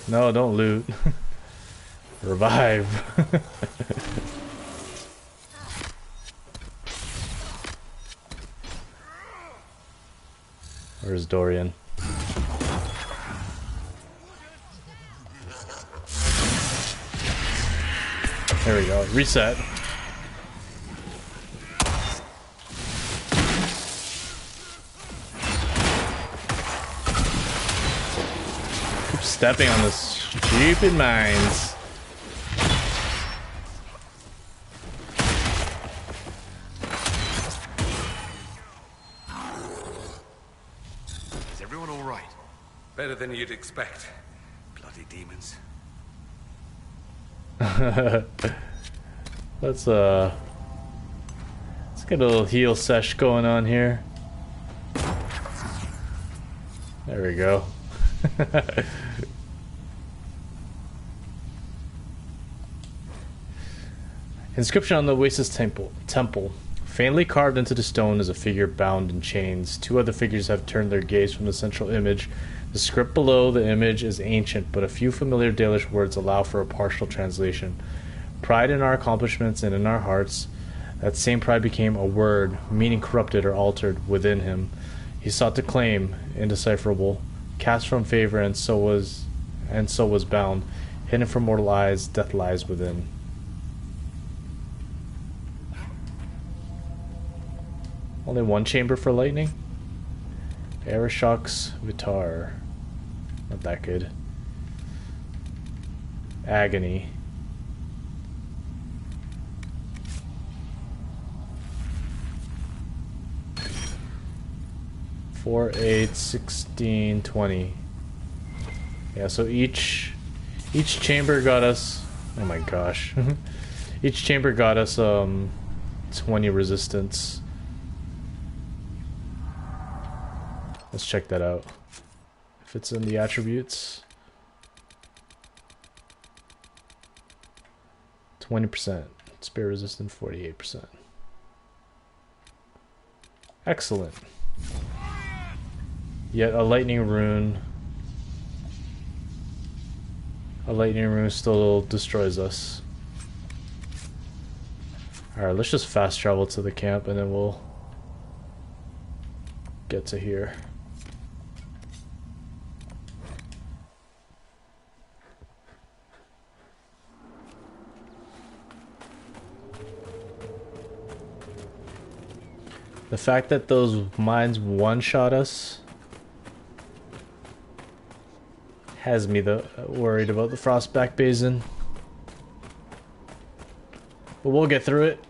No, don't loot. Revive. Where's Dorian? There we go. Reset. Keep stepping on the stupid mines. Is everyone all right? Better than you'd expect. Bloody demons. Let's get a little heal sesh going on here. There we go. Inscription on the Oasis Temple. Faintly carved into the stone is a figure bound in chains. Two other figures have turned their gaze from the central image. The script below the image is ancient, but a few familiar Dalish words allow for a partial translation. Pride in our accomplishments and in our hearts. That same pride became a word, meaning corrupted or altered within him. He sought to claim, indecipherable, cast from favor, and so was bound. Hidden from mortal eyes, death lies within. Only one chamber for lightning? Aeroshocks Vitar. Not that good. Agony. Four, 8, 16, 20. Yeah, so each chamber got us, oh my gosh. Each chamber got us 20 resistance. Let's check that out. If it's in the attributes. 20%. Spear resistant 48%. Excellent. Yet a lightning rune. A lightning rune still destroys us. Alright, let's just fast travel to the camp and then we'll get to here. The fact that those mines one-shot us has me worried about the Frostback Basin. But we'll get through it.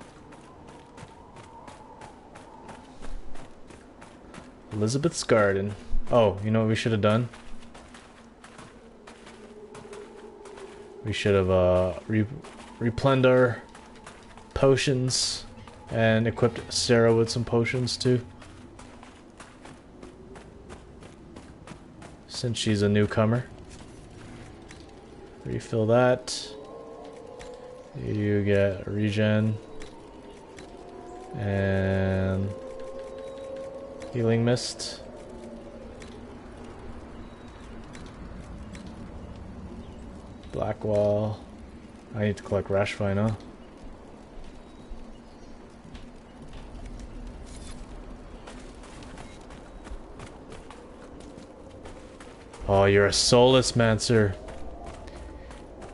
Elizabeth's Garden. Oh, you know what we should have done? We should have replenished our potions and equipped Sarah with some potions too. Since she's a newcomer. Refill that. You get regen and healing mist. Blackwall. I need to collect Rashvine, huh? Oh, you're a soulless mancer.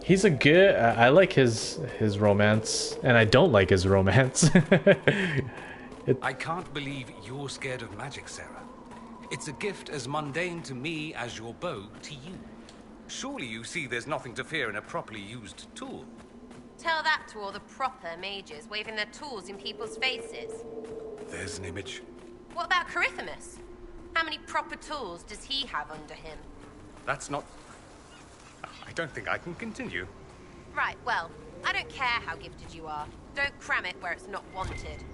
He's a good. I like his romance, and I don't like his romance. I can't believe you're scared of magic, Sarah. It's a gift as mundane to me as your bow to you. Surely you see there's nothing to fear in a properly used tool. Tell that to all the proper mages waving their tools in people's faces. There's an image. What about Coryphemus? How many proper tools does he have under him? That's not... I don't think I can continue. Right, well, I don't care how gifted you are. Don't cram it where it's not wanted.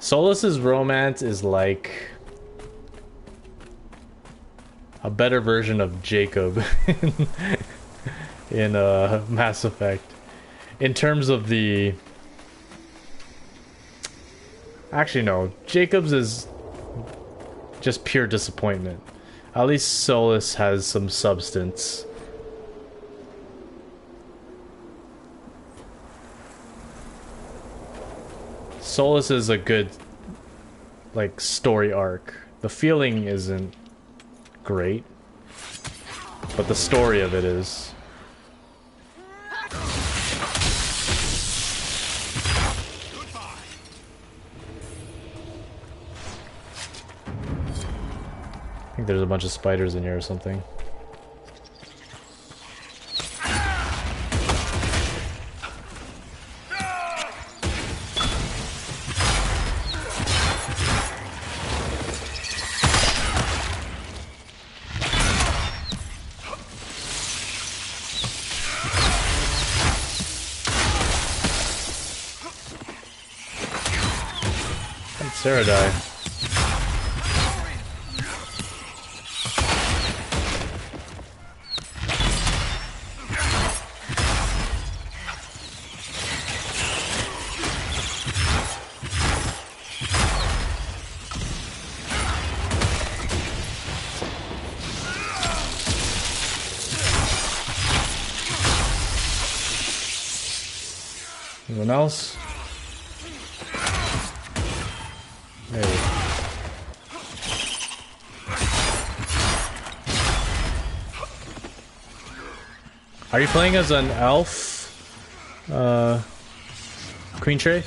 Solus's romance is like a better version of Jacob in Mass Effect. In terms of the... Actually, no. Jacob's is just pure disappointment. At least Solus has some substance. Solus is a good, like, story arc. The feeling isn't great, but the story of it is. I think there's a bunch of spiders in here or something. Sarah die. Anyone else? Hey. Are you playing as an elf? Queen Trey?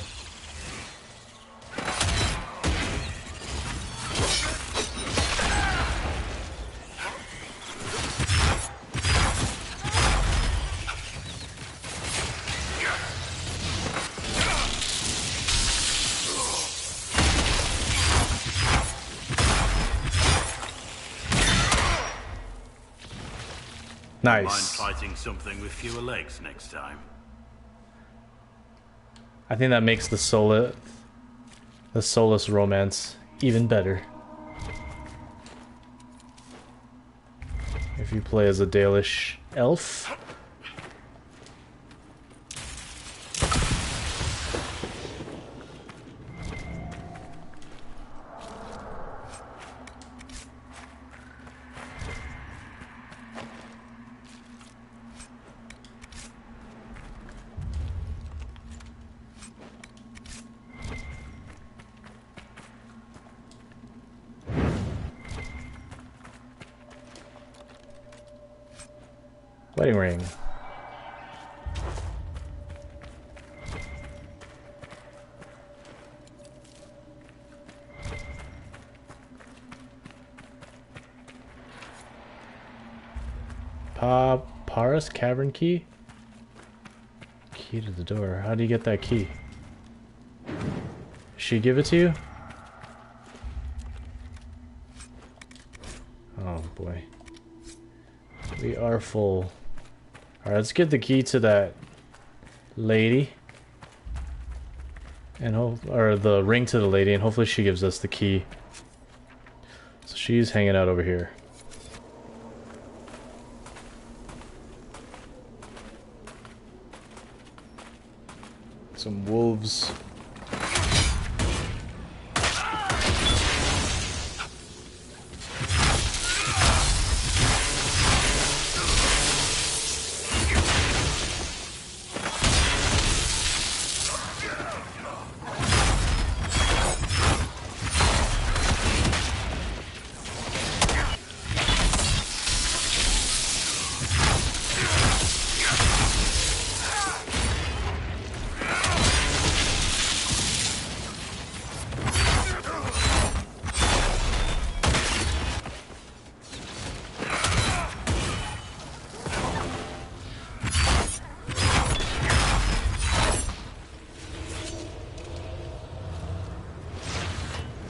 Mind Nice. fighting something with fewer legs next time? I think that makes the Solus romance even better. If you play as a Dalish elf. Wedding ring. Paris cavern key? Key to the door. How do you get that key? She give it to you? Oh boy. We are full. Alright, let's get the key to that lady. And or the ring to the lady, and hopefully she gives us the key. So she's hanging out over here. Some wolves.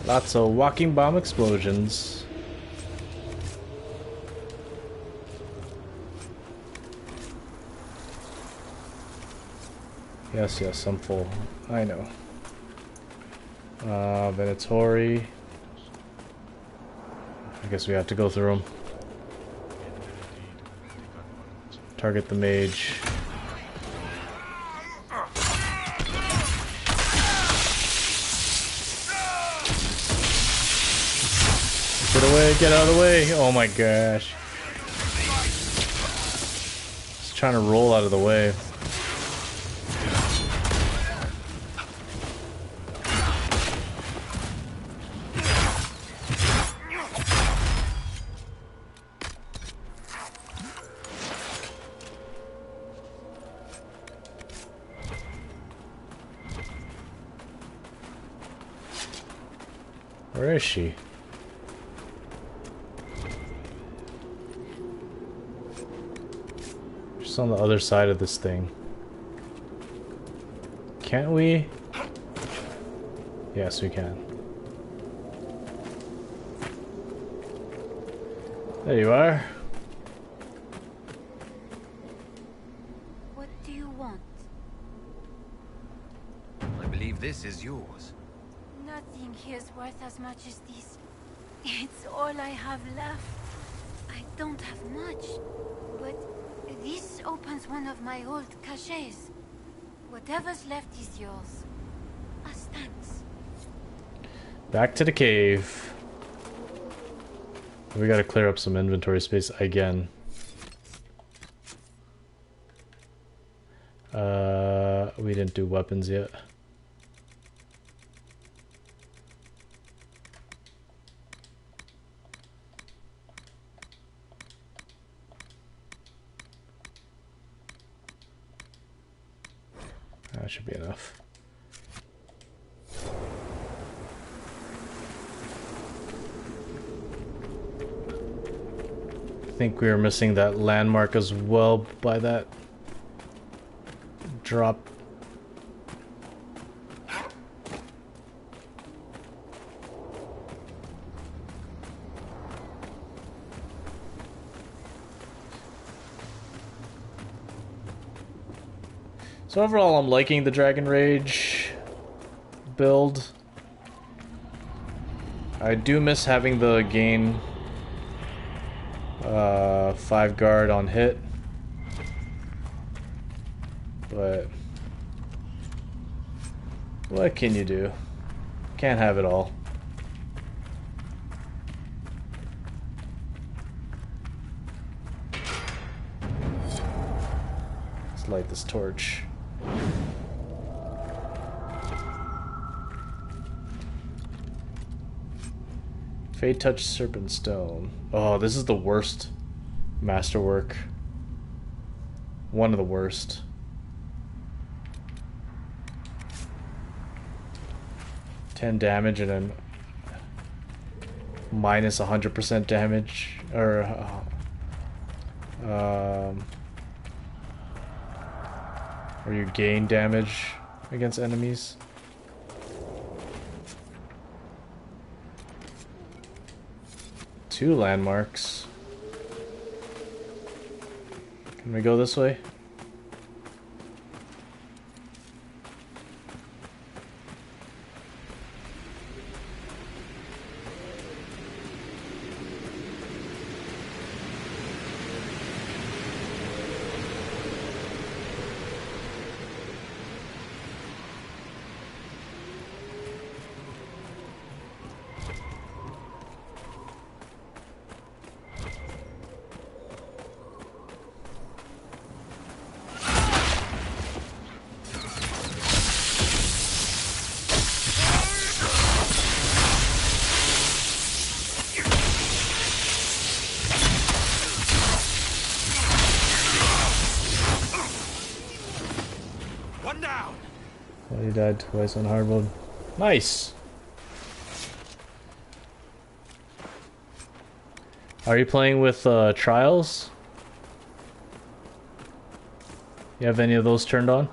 Lots of walking bomb explosions. Yes, yes, I'm full. I know. Venatori. I guess we have to go through them. Target the mage. Get away, get out of the way. Oh my gosh. Just trying to roll out of the way. Where is she? She's on the other side of this thing. Can't we? Yes, we can. There you are. What do you want? I believe this is yours. Nothing here's worth as much as this. It's all I have left. I don't have much, but this opens one of my old caches. Whatever's left is yours. As thanks. Back to the cave. We gotta clear up some inventory space again. We didn't do weapons yet. That should be enough. I think we were missing that landmark as well by that drop. So overall, I'm liking the Dragon Rage build. I do miss having the gain 5 guard on hit, but what can you do? Can't have it all. Let's light this torch. Fade Touch Serpent Stone. Oh, this is the worst masterwork. One of the worst. Damage and then minus 100% damage, or you gain damage against enemies. Two landmarks. Can we go this way? Well, he died twice on hard mode. Nice! Are you playing with trials? You have any of those turned on?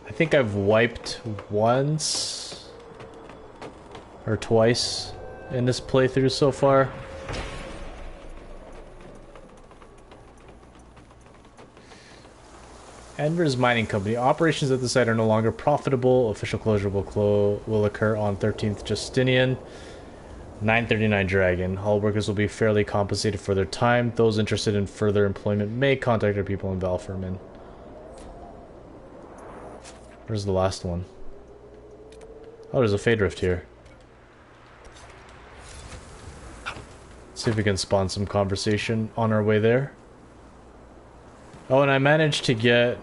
I think I've wiped once or twice in this playthrough so far. Enver's Mining Company. Operations at the site are no longer profitable. Official closure will occur on 13th Justinian. 939 Dragon. All workers will be fairly compensated for their time. Those interested in further employment may contact their people in Valfermin. Where's the last one? Oh, there's a Fade Rift here. Let's see if we can spawn some conversation on our way there. Oh, and I managed to get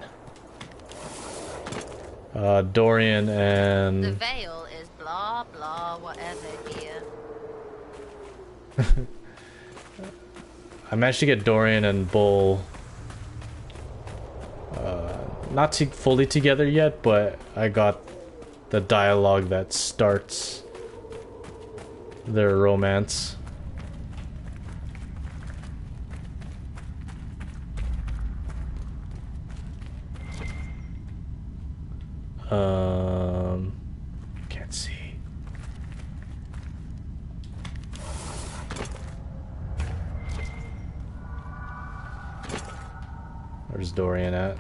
Dorian and... The veil is blah blah whatever here. I managed to get Dorian and Bull not fully together yet, but I got the dialogue that starts their romance. Can't see. Where's Dorian at?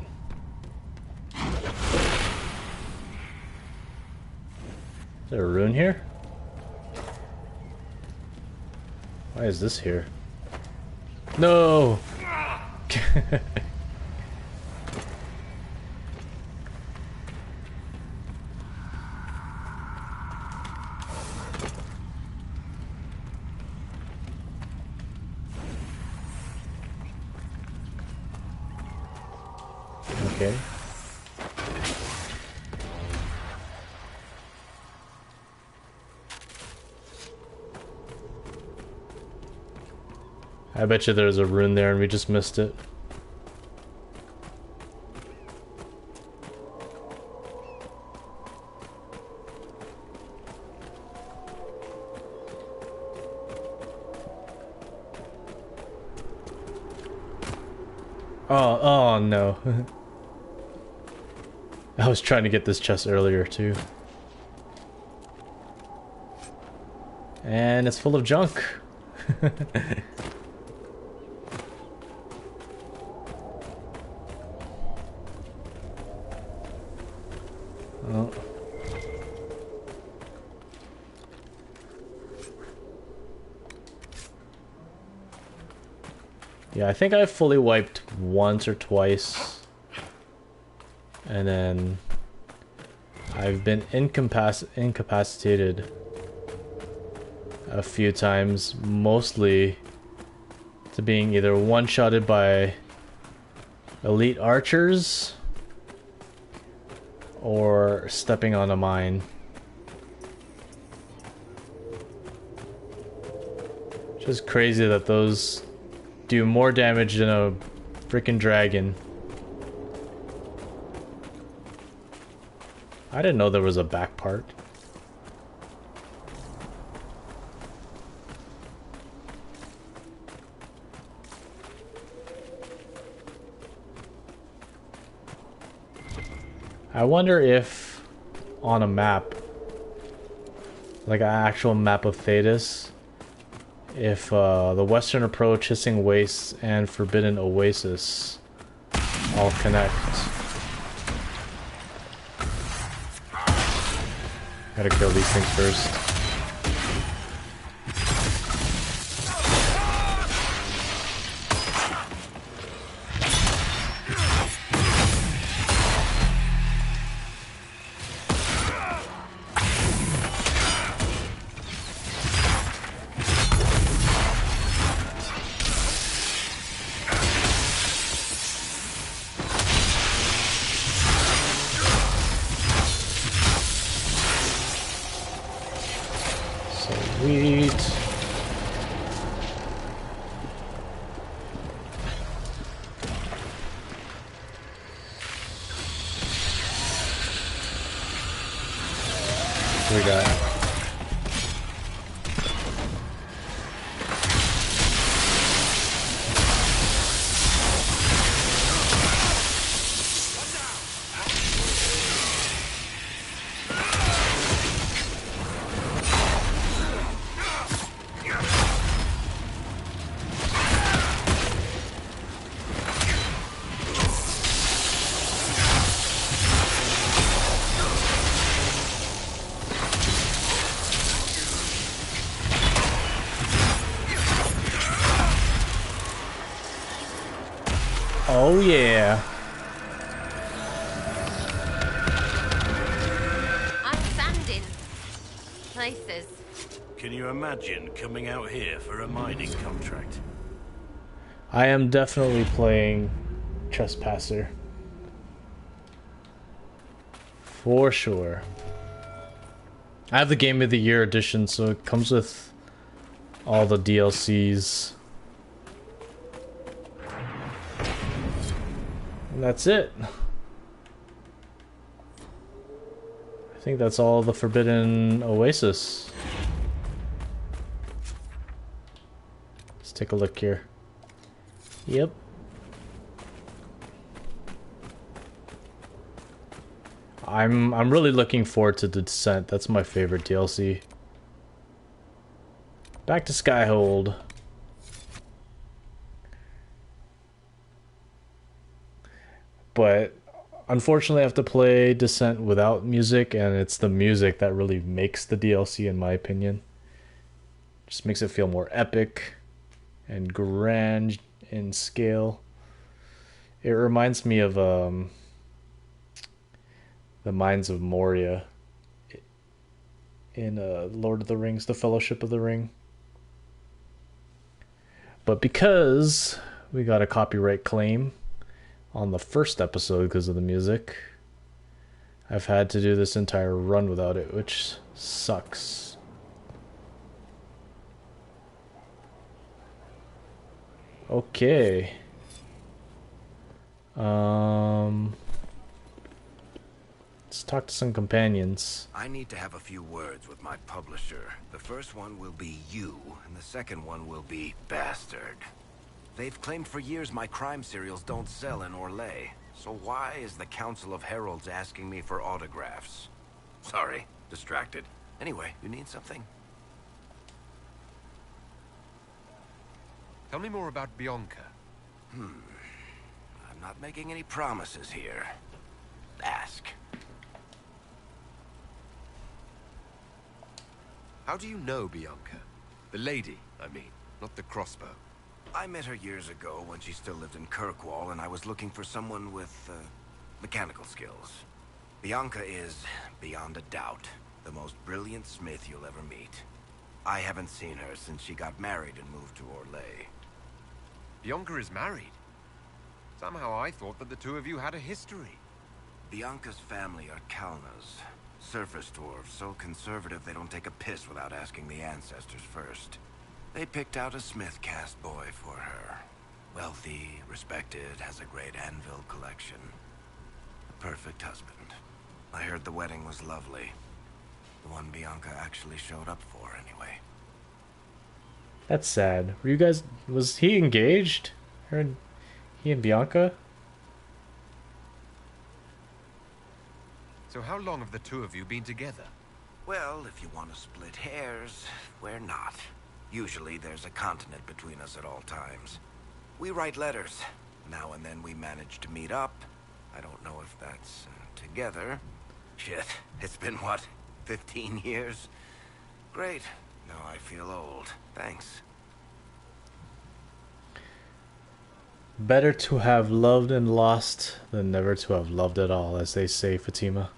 Is there a rune here? Why is this here? No! Okay. I bet you there's a rune there and we just missed it. Oh no. I was trying to get this chest earlier too. And it's full of junk. Oh. Yeah, I think I've fully wiped once or twice. And then I've been incapacitated a few times, mostly to being either one-shotted by elite archers or stepping on a mine. Just crazy that those do more damage than a freaking dragon. I didn't know there was a back part. I wonder if on a map, like an actual map of Thedas, if the Western Approach, Hissing Wastes, and Forbidden Oasis all connect. Gotta kill these things first. We got oh yeah. I'm sanding places. Can you imagine coming out here for a mining contract? I am definitely playing Trespasser. For sure. I have the Game of the Year edition, so it comes with all the DLCs. And that's it. I think that's all the Forbidden Oasis. Let's take a look here. Yep. I'm really looking forward to the Descent. That's my favorite DLC. Back to Skyhold. But unfortunately I have to play Descent without music, and it's the music that really makes the DLC in my opinion. Just makes it feel more epic and grand in scale. It reminds me of the Mines of Moria in Lord of the Rings, the Fellowship of the Ring. But because we got a copyright claim on the first episode because of the music, I've had to do this entire run without it, which sucks. Okay. Let's talk to some companions. I need to have a few words with my publisher. The first one will be you, and the second one will be Bastard. They've claimed for years my crime serials don't sell in Orlais. So why is the Council of Heralds asking me for autographs? Sorry, distracted. Anyway, you need something? Tell me more about Bianca. I'm not making any promises here. Ask. How do you know Bianca? The lady, I mean, not the crossbow. I met her years ago when she still lived in Kirkwall, and I was looking for someone with, mechanical skills. Bianca is, beyond a doubt, the most brilliant smith you'll ever meet. I haven't seen her since she got married and moved to Orlais. Bianca is married? Somehow I thought that the two of you had a history. Bianca's family are Kalnas. Surface dwarves, so conservative they don't take a piss without asking the ancestors first. They picked out a smith caste boy for her. Wealthy, respected, has a great anvil collection. A perfect husband. I heard the wedding was lovely. The one Bianca actually showed up for, anyway. That's sad. Were you guys... Was he engaged? He and Bianca? So how long have the two of you been together? Well, if you want to split hairs, we're not. Usually there's a continent between us at all times. We write letters. Now and then we manage to meet up. I don't know if that's together. Shit, it's been what, 15 years? Great. Now I feel old. Thanks. Better to have loved and lost than never to have loved at all, as they say, Fatima.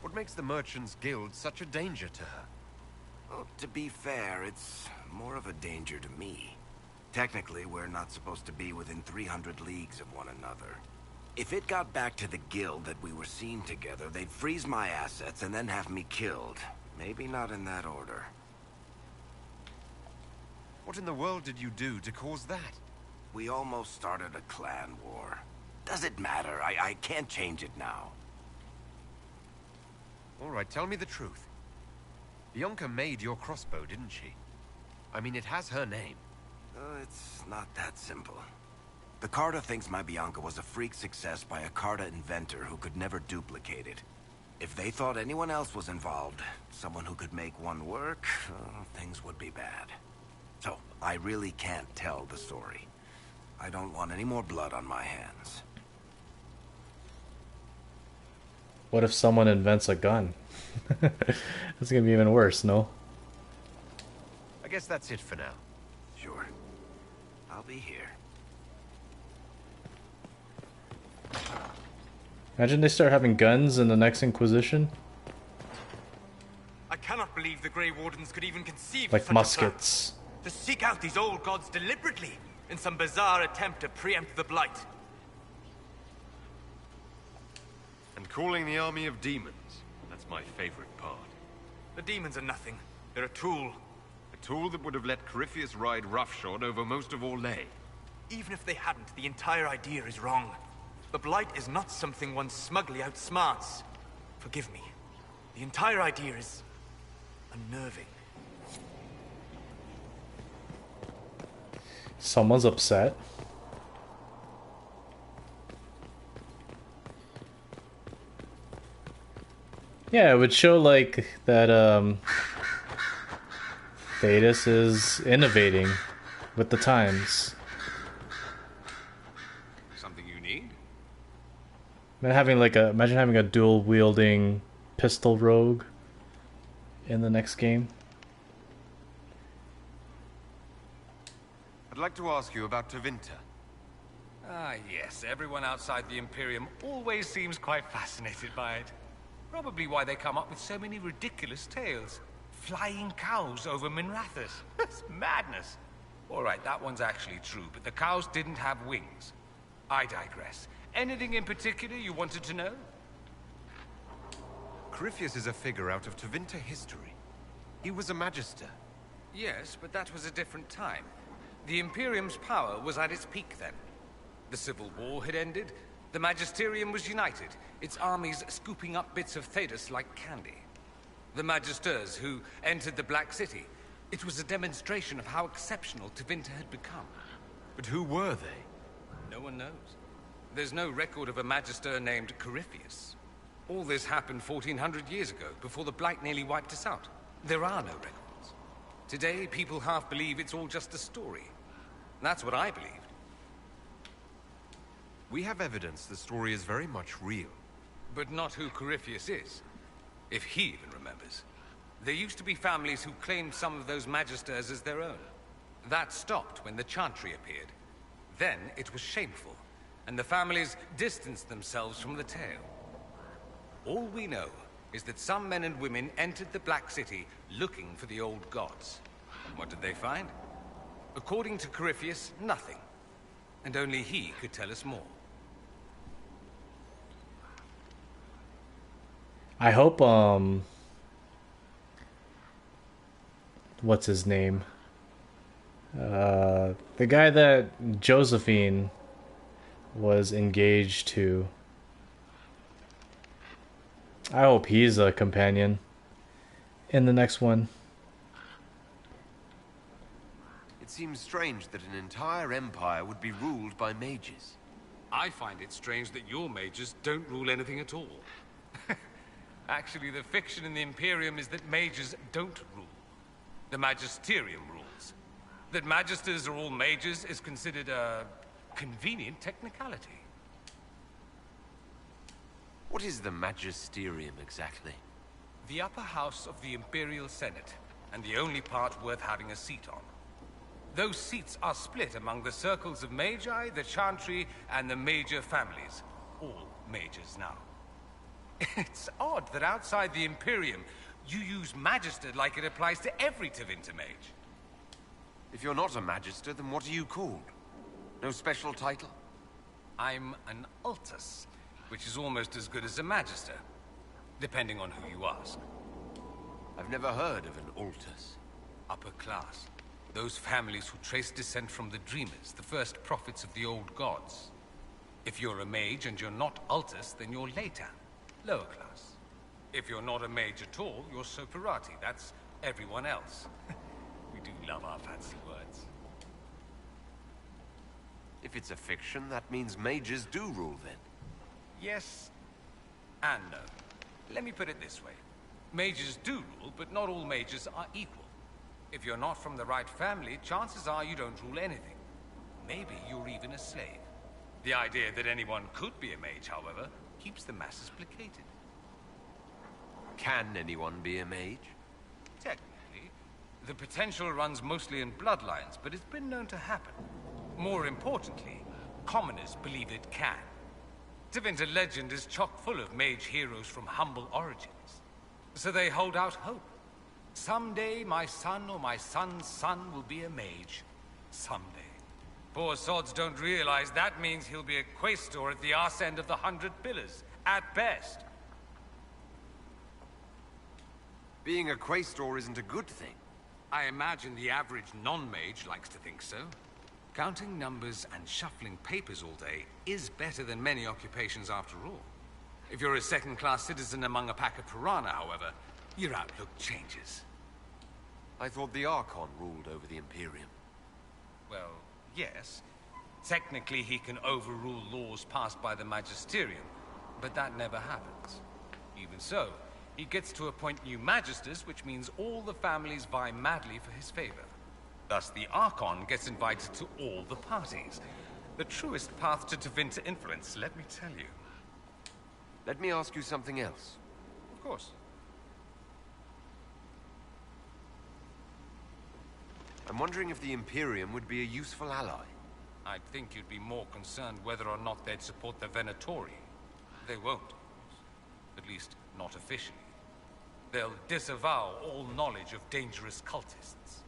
What makes the Merchants Guild such a danger to her? Well, to be fair, it's more of a danger to me. Technically, we're not supposed to be within 300 leagues of one another. If it got back to the guild that we were seen together, they'd freeze my assets and then have me killed. Maybe not in that order. What in the world did you do to cause that? We almost started a clan war. Does it matter? I can't change it now. All right, tell me the truth. Bianca made your crossbow, didn't she? I mean, it has her name. It's not that simple. The Carta thinks my Bianca was a freak success by a Carta inventor who could never duplicate it. If they thought anyone else was involved, someone who could make one work, things would be bad. So, I really can't tell the story. I don't want any more blood on my hands. What if someone invents a gun? That's gonna be even worse, no? I guess that's it for now. Sure. I'll be here. Imagine they start having guns in the next Inquisition. I cannot believe the Grey Wardens could even conceive Like of such muskets. a plan. To seek out these old gods deliberately in some bizarre attempt to preempt the Blight. And calling the army of demons. That's my favorite part. The demons are nothing. They're a tool. A tool that would have let Corypheus ride roughshod over most of Orlais. Even if they hadn't, the entire idea is wrong. The Blight is not something one smugly outsmarts. Forgive me. The entire idea is unnerving. Someone's upset. Yeah, it would show like that Thetis is innovating with the times. Something you need? Imagine having a dual wielding pistol rogue in the next game. I'd like to ask you about Tevinter. Ah, yes. Everyone outside the Imperium always seems quite fascinated by it. Probably why they come up with so many ridiculous tales. Flying cows over Minrathous. That's madness. All right, that one's actually true, but the cows didn't have wings. I digress. Anything in particular you wanted to know? Corypheus is a figure out of Tevinter history. He was a magister. Yes, but that was a different time. The Imperium's power was at its peak then. The Civil War had ended. The Magisterium was united, its armies scooping up bits of Thetis like candy. The Magisters, who entered the Black City, It was a demonstration of how exceptional Tevinter had become. But who were they? No one knows. There's no record of a magister named Corypheus. All this happened 1400 years ago, before the Blight nearly wiped us out. There are no records. Today, people half believe it's all just a story. That's what I believed. We have evidence the story is very much real. But not who Corypheus is, if he even remembers. There used to be families who claimed some of those magisters as their own. That stopped when the Chantry appeared. Then it was shameful, and the families distanced themselves from the tale. All we know is that some men and women entered the Black City looking for the old gods. And what did they find? According to Corypheus, nothing. And only he could tell us more. I hope, what's his name? The guy that Josephine was engaged to. I hope he's a companion in the next one. It seems strange that an entire empire would be ruled by mages. I find it strange that your mages don't rule anything at all. Actually, the fiction in the Imperium is that mages don't rule. The Magisterium rules. That magisters are all mages is considered a convenient technicality. What is the Magisterium exactly? The upper house of the Imperial Senate, and the only part worth having a seat on. Those seats are split among the circles of Magi, the Chantry, and the major families. All mages now. It's odd that outside the Imperium, you use Magister like it applies to every Tevinter mage. If you're not a Magister, then what are you called? No special title? I'm an Altus, which is almost as good as a Magister, depending on who you ask. I've never heard of an Altus. Upper class. Those families who trace descent from the Dreamers, the first prophets of the old gods. If you're a mage and you're not Altus, then you're Leitan, lower class. If you're not a mage at all, you're Soperati. That's everyone else. We do love our fancy words. If it's a fiction, that means mages do rule then. Yes and no. Let me put it this way. Mages do rule, but not all mages are equal. If you're not from the right family, chances are you don't rule anything. Maybe you're even a slave. The idea that anyone could be a mage, however, keeps the masses placated. Can anyone be a mage? Technically. The potential runs mostly in bloodlines, but it's been known to happen. More importantly, commoners believe it can. Tevinter legend is chock full of mage heroes from humble origins. So they hold out hope. Someday my son or my son's son will be a mage. Someday. Poor sods don't realize that means he'll be a quaestor at the arse end of the 100 Pillars, at best. Being a quaestor isn't a good thing. I imagine the average non-mage likes to think so. Counting numbers and shuffling papers all day is better than many occupations after all. If you're a second-class citizen among a pack of piranha, however, your outlook changes. I thought the Archon ruled over the Imperium. Well, yes. Technically, he can overrule laws passed by the Magisterium, but that never happens. Even so, he gets to appoint new Magisters, which means all the families vie madly for his favor. Thus, the Archon gets invited to all the parties. The truest path to Tevinter influence, let me tell you. Let me ask you something else. Of course. I'm wondering if the Imperium would be a useful ally. I'd think you'd be more concerned whether or not they'd support the Venatori. They won't, of course. At least, not officially. They'll disavow all knowledge of dangerous cultists.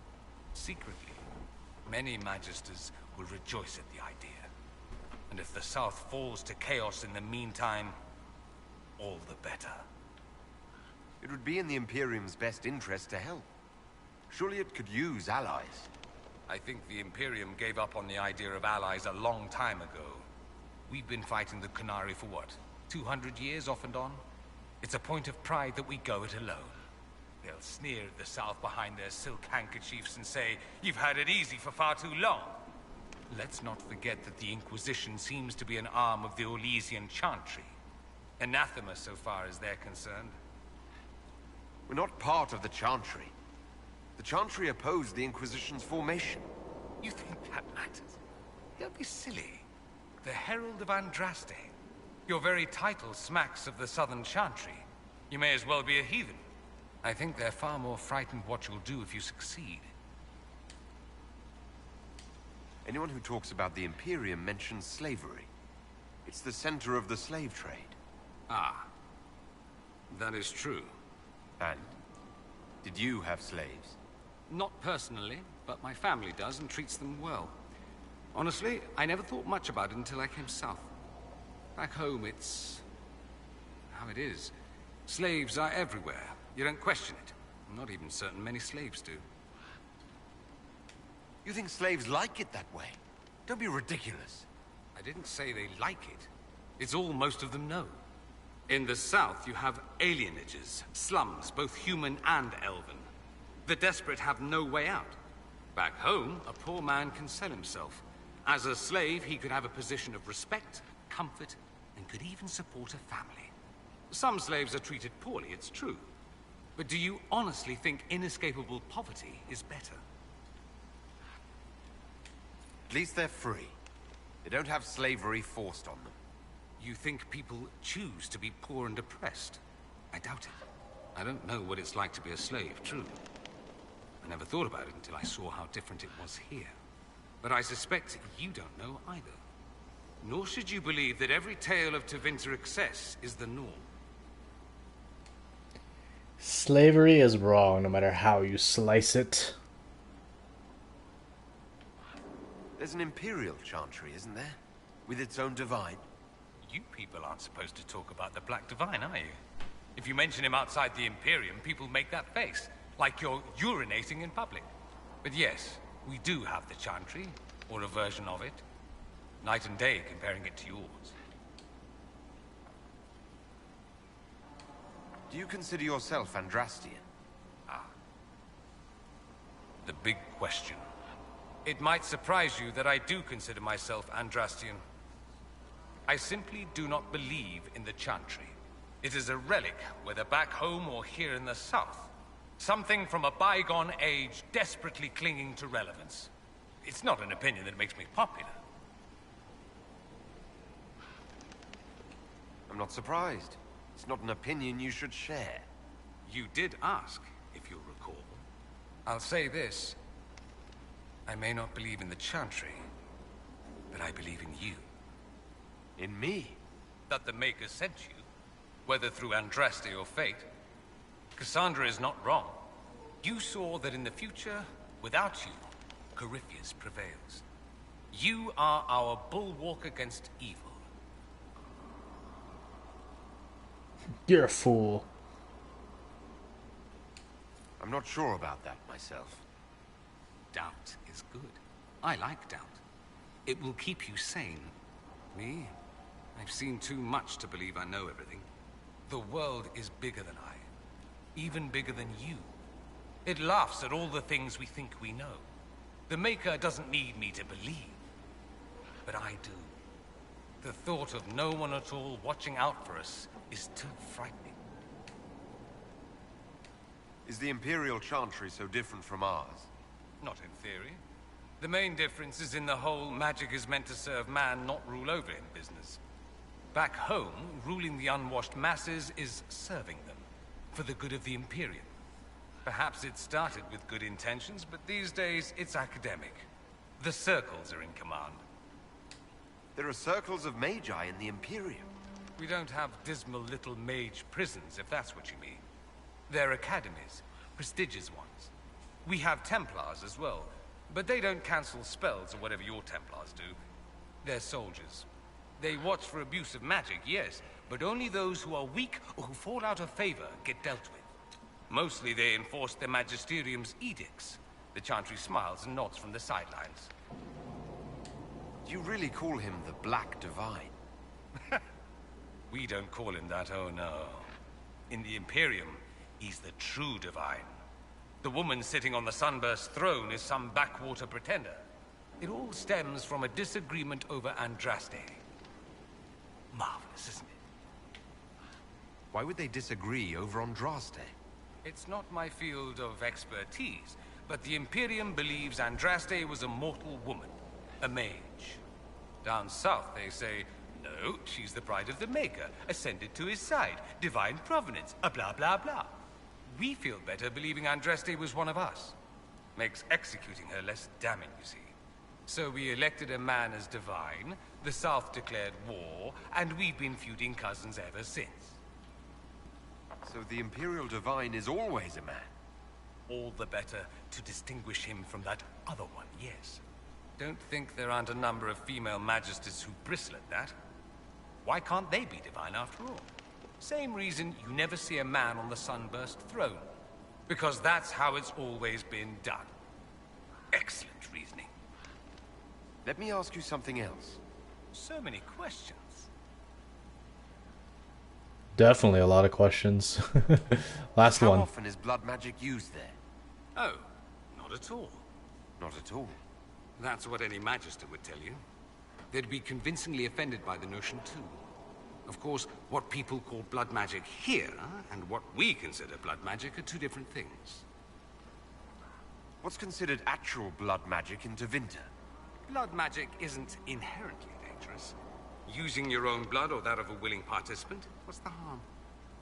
Secretly, many Magisters will rejoice at the idea. And if the South falls to chaos in the meantime, all the better. It would be in the Imperium's best interest to help. Surely it could use allies. I think the Imperium gave up on the idea of allies a long time ago. We've been fighting the Qunari for what, 200 years off and on? It's a point of pride that we go it alone. They'll sneer at the South behind their silk handkerchiefs and say, "You've had it easy for far too long." Let's not forget that the Inquisition seems to be an arm of the Orlesian Chantry. Anathema so far as they're concerned. We're not part of the Chantry. The Chantry opposed the Inquisition's formation. You think that matters? Don't be silly. The Herald of Andraste. Your very title smacks of the Southern Chantry. You may as well be a heathen. I think they're far more frightened what you'll do if you succeed. Anyone who talks about the Imperium mentions slavery. It's the center of the slave trade. Ah. That is true. And? Did you have slaves? Not personally, but my family does and treats them well. Honestly, I never thought much about it until I came south. Back home, it's how it is. Slaves are everywhere. You don't question it. I'm not even certain many slaves do. You think slaves like it that way? Don't be ridiculous. I didn't say they like it. It's all most of them know. In the south, you have alienages, slums, both human and elven. The desperate have no way out. Back home, a poor man can sell himself. As a slave, he could have a position of respect, comfort, and could even support a family. Some slaves are treated poorly, it's true. But do you honestly think inescapable poverty is better? At least they're free. They don't have slavery forced on them. You think people choose to be poor and oppressed? I doubt it. I don't know what it's like to be a slave, truly. I never thought about it until I saw how different it was here. But I suspect you don't know either. Nor should you believe that every tale of Tevinter excess is the norm. Slavery is wrong no matter how you slice it. There's an Imperial Chantry, isn't there? With its own divine. You people aren't supposed to talk about the Black Divine, are you? If you mention him outside the Imperium, people make that face, like you're urinating in public. But yes, we do have the Chantry, or a version of it. Night and day comparing it to yours. Do you consider yourself Andrastian? Ah. The big question. It might surprise you that I do consider myself Andrastian. I simply do not believe in the Chantry. It is a relic, whether back home or here in the south. Something from a bygone age desperately clinging to relevance. It's not an opinion that makes me popular. I'm not surprised. It's not an opinion you should share. You did ask, if you'll recall. I'll say this. I may not believe in the Chantry, but I believe in you. In me? That the Maker sent you, whether through Andraste or fate. Cassandra is not wrong. You saw that in the future, without you, Corypheus prevails. You are our bulwark against evil. You're a fool. I'm not sure about that myself. Doubt is good. I like doubt. It will keep you sane. Me? I've seen too much to believe I know everything. The world is bigger than I. Even bigger than you. It laughs at all the things we think we know. The Maker doesn't need me to believe. But I do. The thought of no one at all watching out for us is too frightening. Is the Imperial Chantry so different from ours? Not in theory. The main difference is in the whole magic is meant to serve man, not rule over him business. Back home, ruling the unwashed masses is serving them, for the good of the Imperium. Perhaps it started with good intentions, but these days it's academic. The circles are in command. There are circles of magi in the Imperium. We don't have dismal little mage prisons, if that's what you mean. They're academies, prestigious ones. We have Templars as well, but they don't cancel spells or whatever your Templars do. They're soldiers. They watch for abuse of magic, yes, but only those who are weak or who fall out of favor get dealt with. Mostly they enforce the Magisterium's edicts. The Chantry smiles and nods from the sidelines. Do you really call him the Black Divine? We don't call him that, oh no. In the Imperium, He's the true divine. The woman sitting on the Sunburst throne is some backwater pretender. It all stems from a disagreement over Andraste. Marvelous, isn't it? Why would they disagree over Andraste? It's not my field of expertise, but the Imperium believes Andraste was a mortal woman, a mage. Down south they say, no, she's the bride of the Maker, ascended to his side, divine provenance, a blah blah blah. We feel better believing Andraste was one of us. Makes executing her less damning, you see. So we elected a man as divine, the South declared war, and we've been feuding cousins ever since. So the Imperial Divine is always a man? All the better to distinguish him from that other one, yes. Don't think there aren't a number of female magisters who bristle at that. Why can't they be divine after all? Same reason you never see a man on the Sunburst throne. Because that's how it's always been done. Excellent reasoning. Let me ask you something else. So many questions. Definitely a lot of questions. Last How one. How often is blood magic used there? Oh, not at all. Not at all. That's what any magister would tell you. They'd be convincingly offended by the notion too. Of course, what people call blood magic here, and what we consider blood magic, are two different things. What's considered actual blood magic in Tevinter? Blood magic isn't inherently dangerous. Using your own blood or that of a willing participant, what's the harm?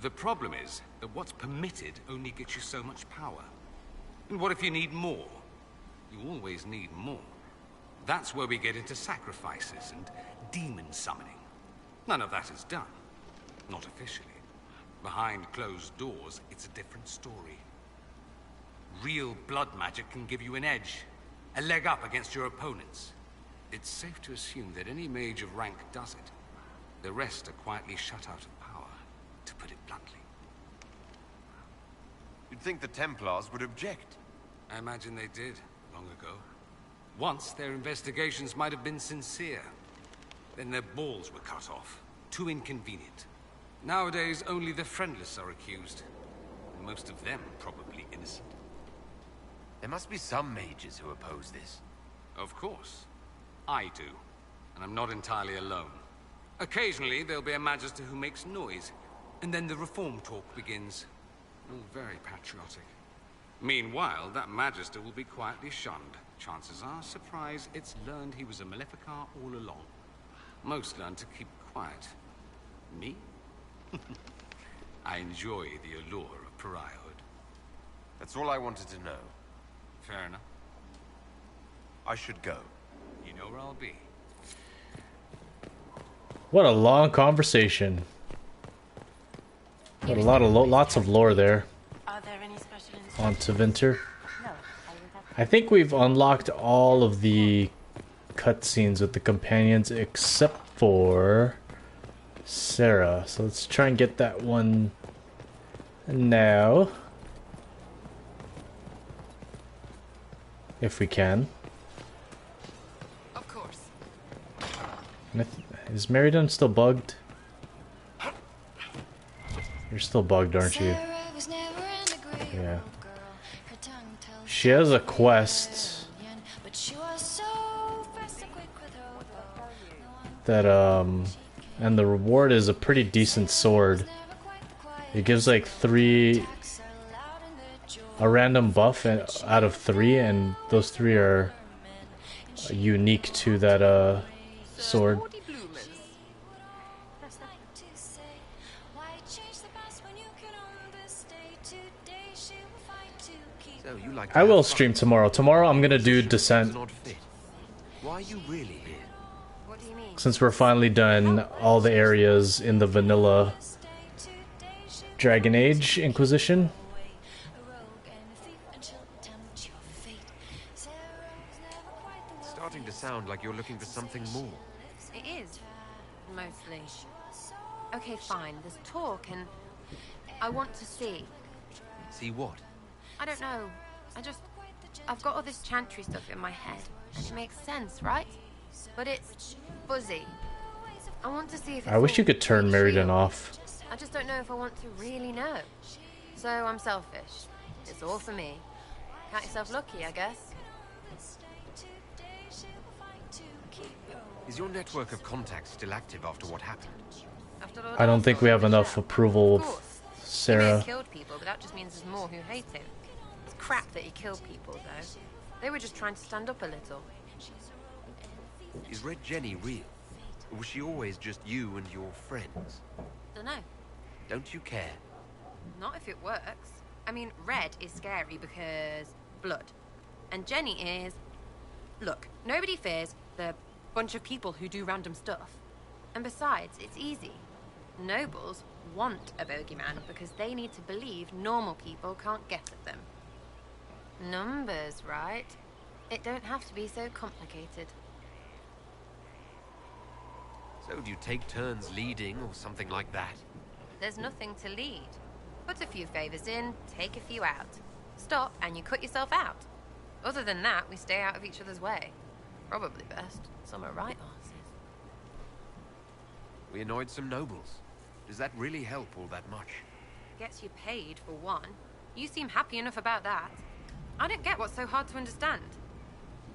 The problem is that what's permitted only gets you so much power. And what if you need more? You always need more. That's where we get into sacrifices and demon summoning. None of that is done. Not officially. Behind closed doors, it's a different story. Real blood magic can give you an edge, a leg up against your opponents. It's safe to assume that any mage of rank does it. The rest are quietly shut out of power, to put it bluntly. You'd think the Templars would object. I imagine they did, long ago. Once, their investigations might have been sincere. Then their balls were cut off. Too inconvenient. Nowadays, only the friendless are accused. And most of them probably innocent. There must be some mages who oppose this. Of course. I do. And I'm not entirely alone. Occasionally, there'll be a magister who makes noise. And then the reform talk begins. All very patriotic. Meanwhile, that magister will be quietly shunned. Chances are, surprise, it's learned he was a Maleficar all along. Most learn to keep quiet. Me? I enjoy the allure of pariahhood. That's all I wanted to know. Fair enough. I should go. You know where I'll be. What a long conversation. Got a lot of lots of lore there. Are there any special On Tevinter. No, I think we've unlocked all of the cutscenes with the companions except for Sarah. So let's try and get that one now. If we can. Of course. Is Meriden still bugged? You're still bugged, aren't you? Yeah. She has a quest that and the reward is a pretty decent sword. It gives like a random buff out of 3, and those 3 are unique to that sword. So you like I will stream tomorrow. Tomorrow I'm gonna do Descent. Why are you really here? What do you mean? Since we're finally done all the areas in the vanilla Dragon Age Inquisition. It's starting to sound like you're looking for something more. It is. Mostly. Okay, fine. There's talk and I want to see. See what? I don't know. I've got all this chantry stuff in my head, and it makes sense, right? But it's fuzzy. I want to see if it's I wish you all could turn really Meriden real. off. I just don't know if I want to really know. So I'm selfish. It's all for me. Count yourself lucky, I guess. Is your network of contacts still active after what happened? I don't think we have enough approval of He may Sarah. have killed people, but that just means there's more who hate him. It's crap that he killed people, though. They were just trying to stand up a little. Is Red Jenny real? Or was she always just you and your friends? Dunno. Don't you care? Not if it works. I mean, Red is scary because blood. And Jenny is... Look, nobody fears the bunch of people who do random stuff. And besides, it's easy. Nobles want a bogeyman because they need to believe normal people can't get at them. Numbers, right? It don't have to be so complicated. So do you take turns leading or something like that? There's nothing to lead. Put a few favors in, take a few out. Stop and you cut yourself out. Other than that, we stay out of each other's way. Probably best. Some are right arses. We annoyed some nobles. Does that really help all that much? Gets you paid, for one. You seem happy enough about that. I don't get what's so hard to understand.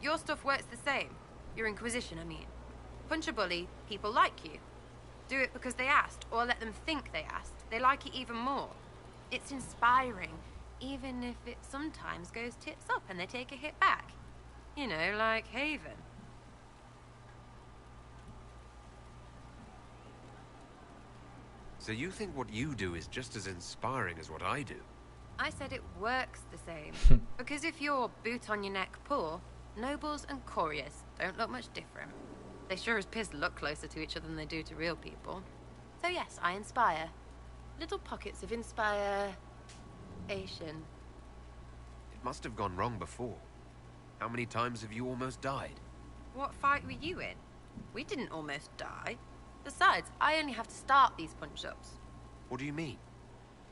Your stuff works the same. Your Inquisition, I mean. Punch a bully, people like you. Do it because they asked, or let them think they asked. They like it even more. It's inspiring, even if it sometimes goes tits up and they take a hit back. You know, like Haven. So you think what you do is just as inspiring as what I do? I said it works the same. Because if you're boot on your neck poor, nobles and couriers don't look much different. They sure as piss look closer to each other than they do to real people. So yes, I inspire. Little pockets of inspiration. It must have gone wrong before. How many times have you almost died? What fight were you in? We didn't almost die. Besides, I only have to start these punch-ups. What do you mean?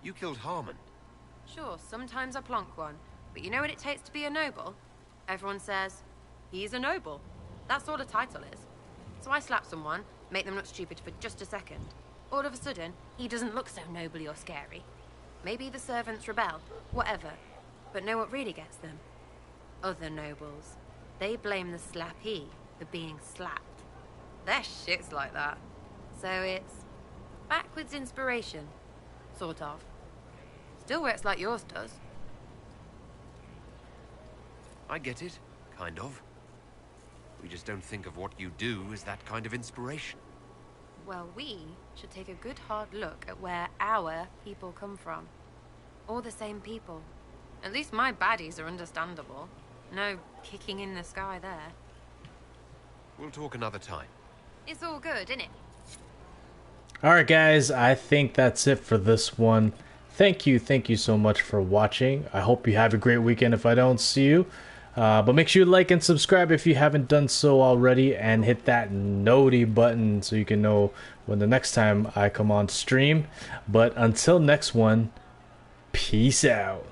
You killed Harmon. Sure, sometimes I plonk one. But you know what it takes to be a noble? Everyone says, he's a noble. That's all a title is. So I slap someone, make them look stupid for just a second. All of a sudden, he doesn't look so nobly or scary. Maybe the servants rebel, whatever. But know what really gets them? Other nobles. They blame the slappee for being slapped. Their shit's like that. So it's backwards inspiration. Sort of. Still works like yours does. I get it, kind of. We just don't think of what you do as that kind of inspiration. Well, we should take a good hard look at where our people come from. All the same people. At least my baddies are understandable. No kicking in the sky there. We'll talk another time. It's all good, innit? Alright guys, I think that's it for this one. Thank you so much for watching. I hope you have a great weekend if I don't see you. But make sure you like and subscribe if you haven't done so already, and hit that noti button so you can know when the next time I come on stream. But until next one, peace out.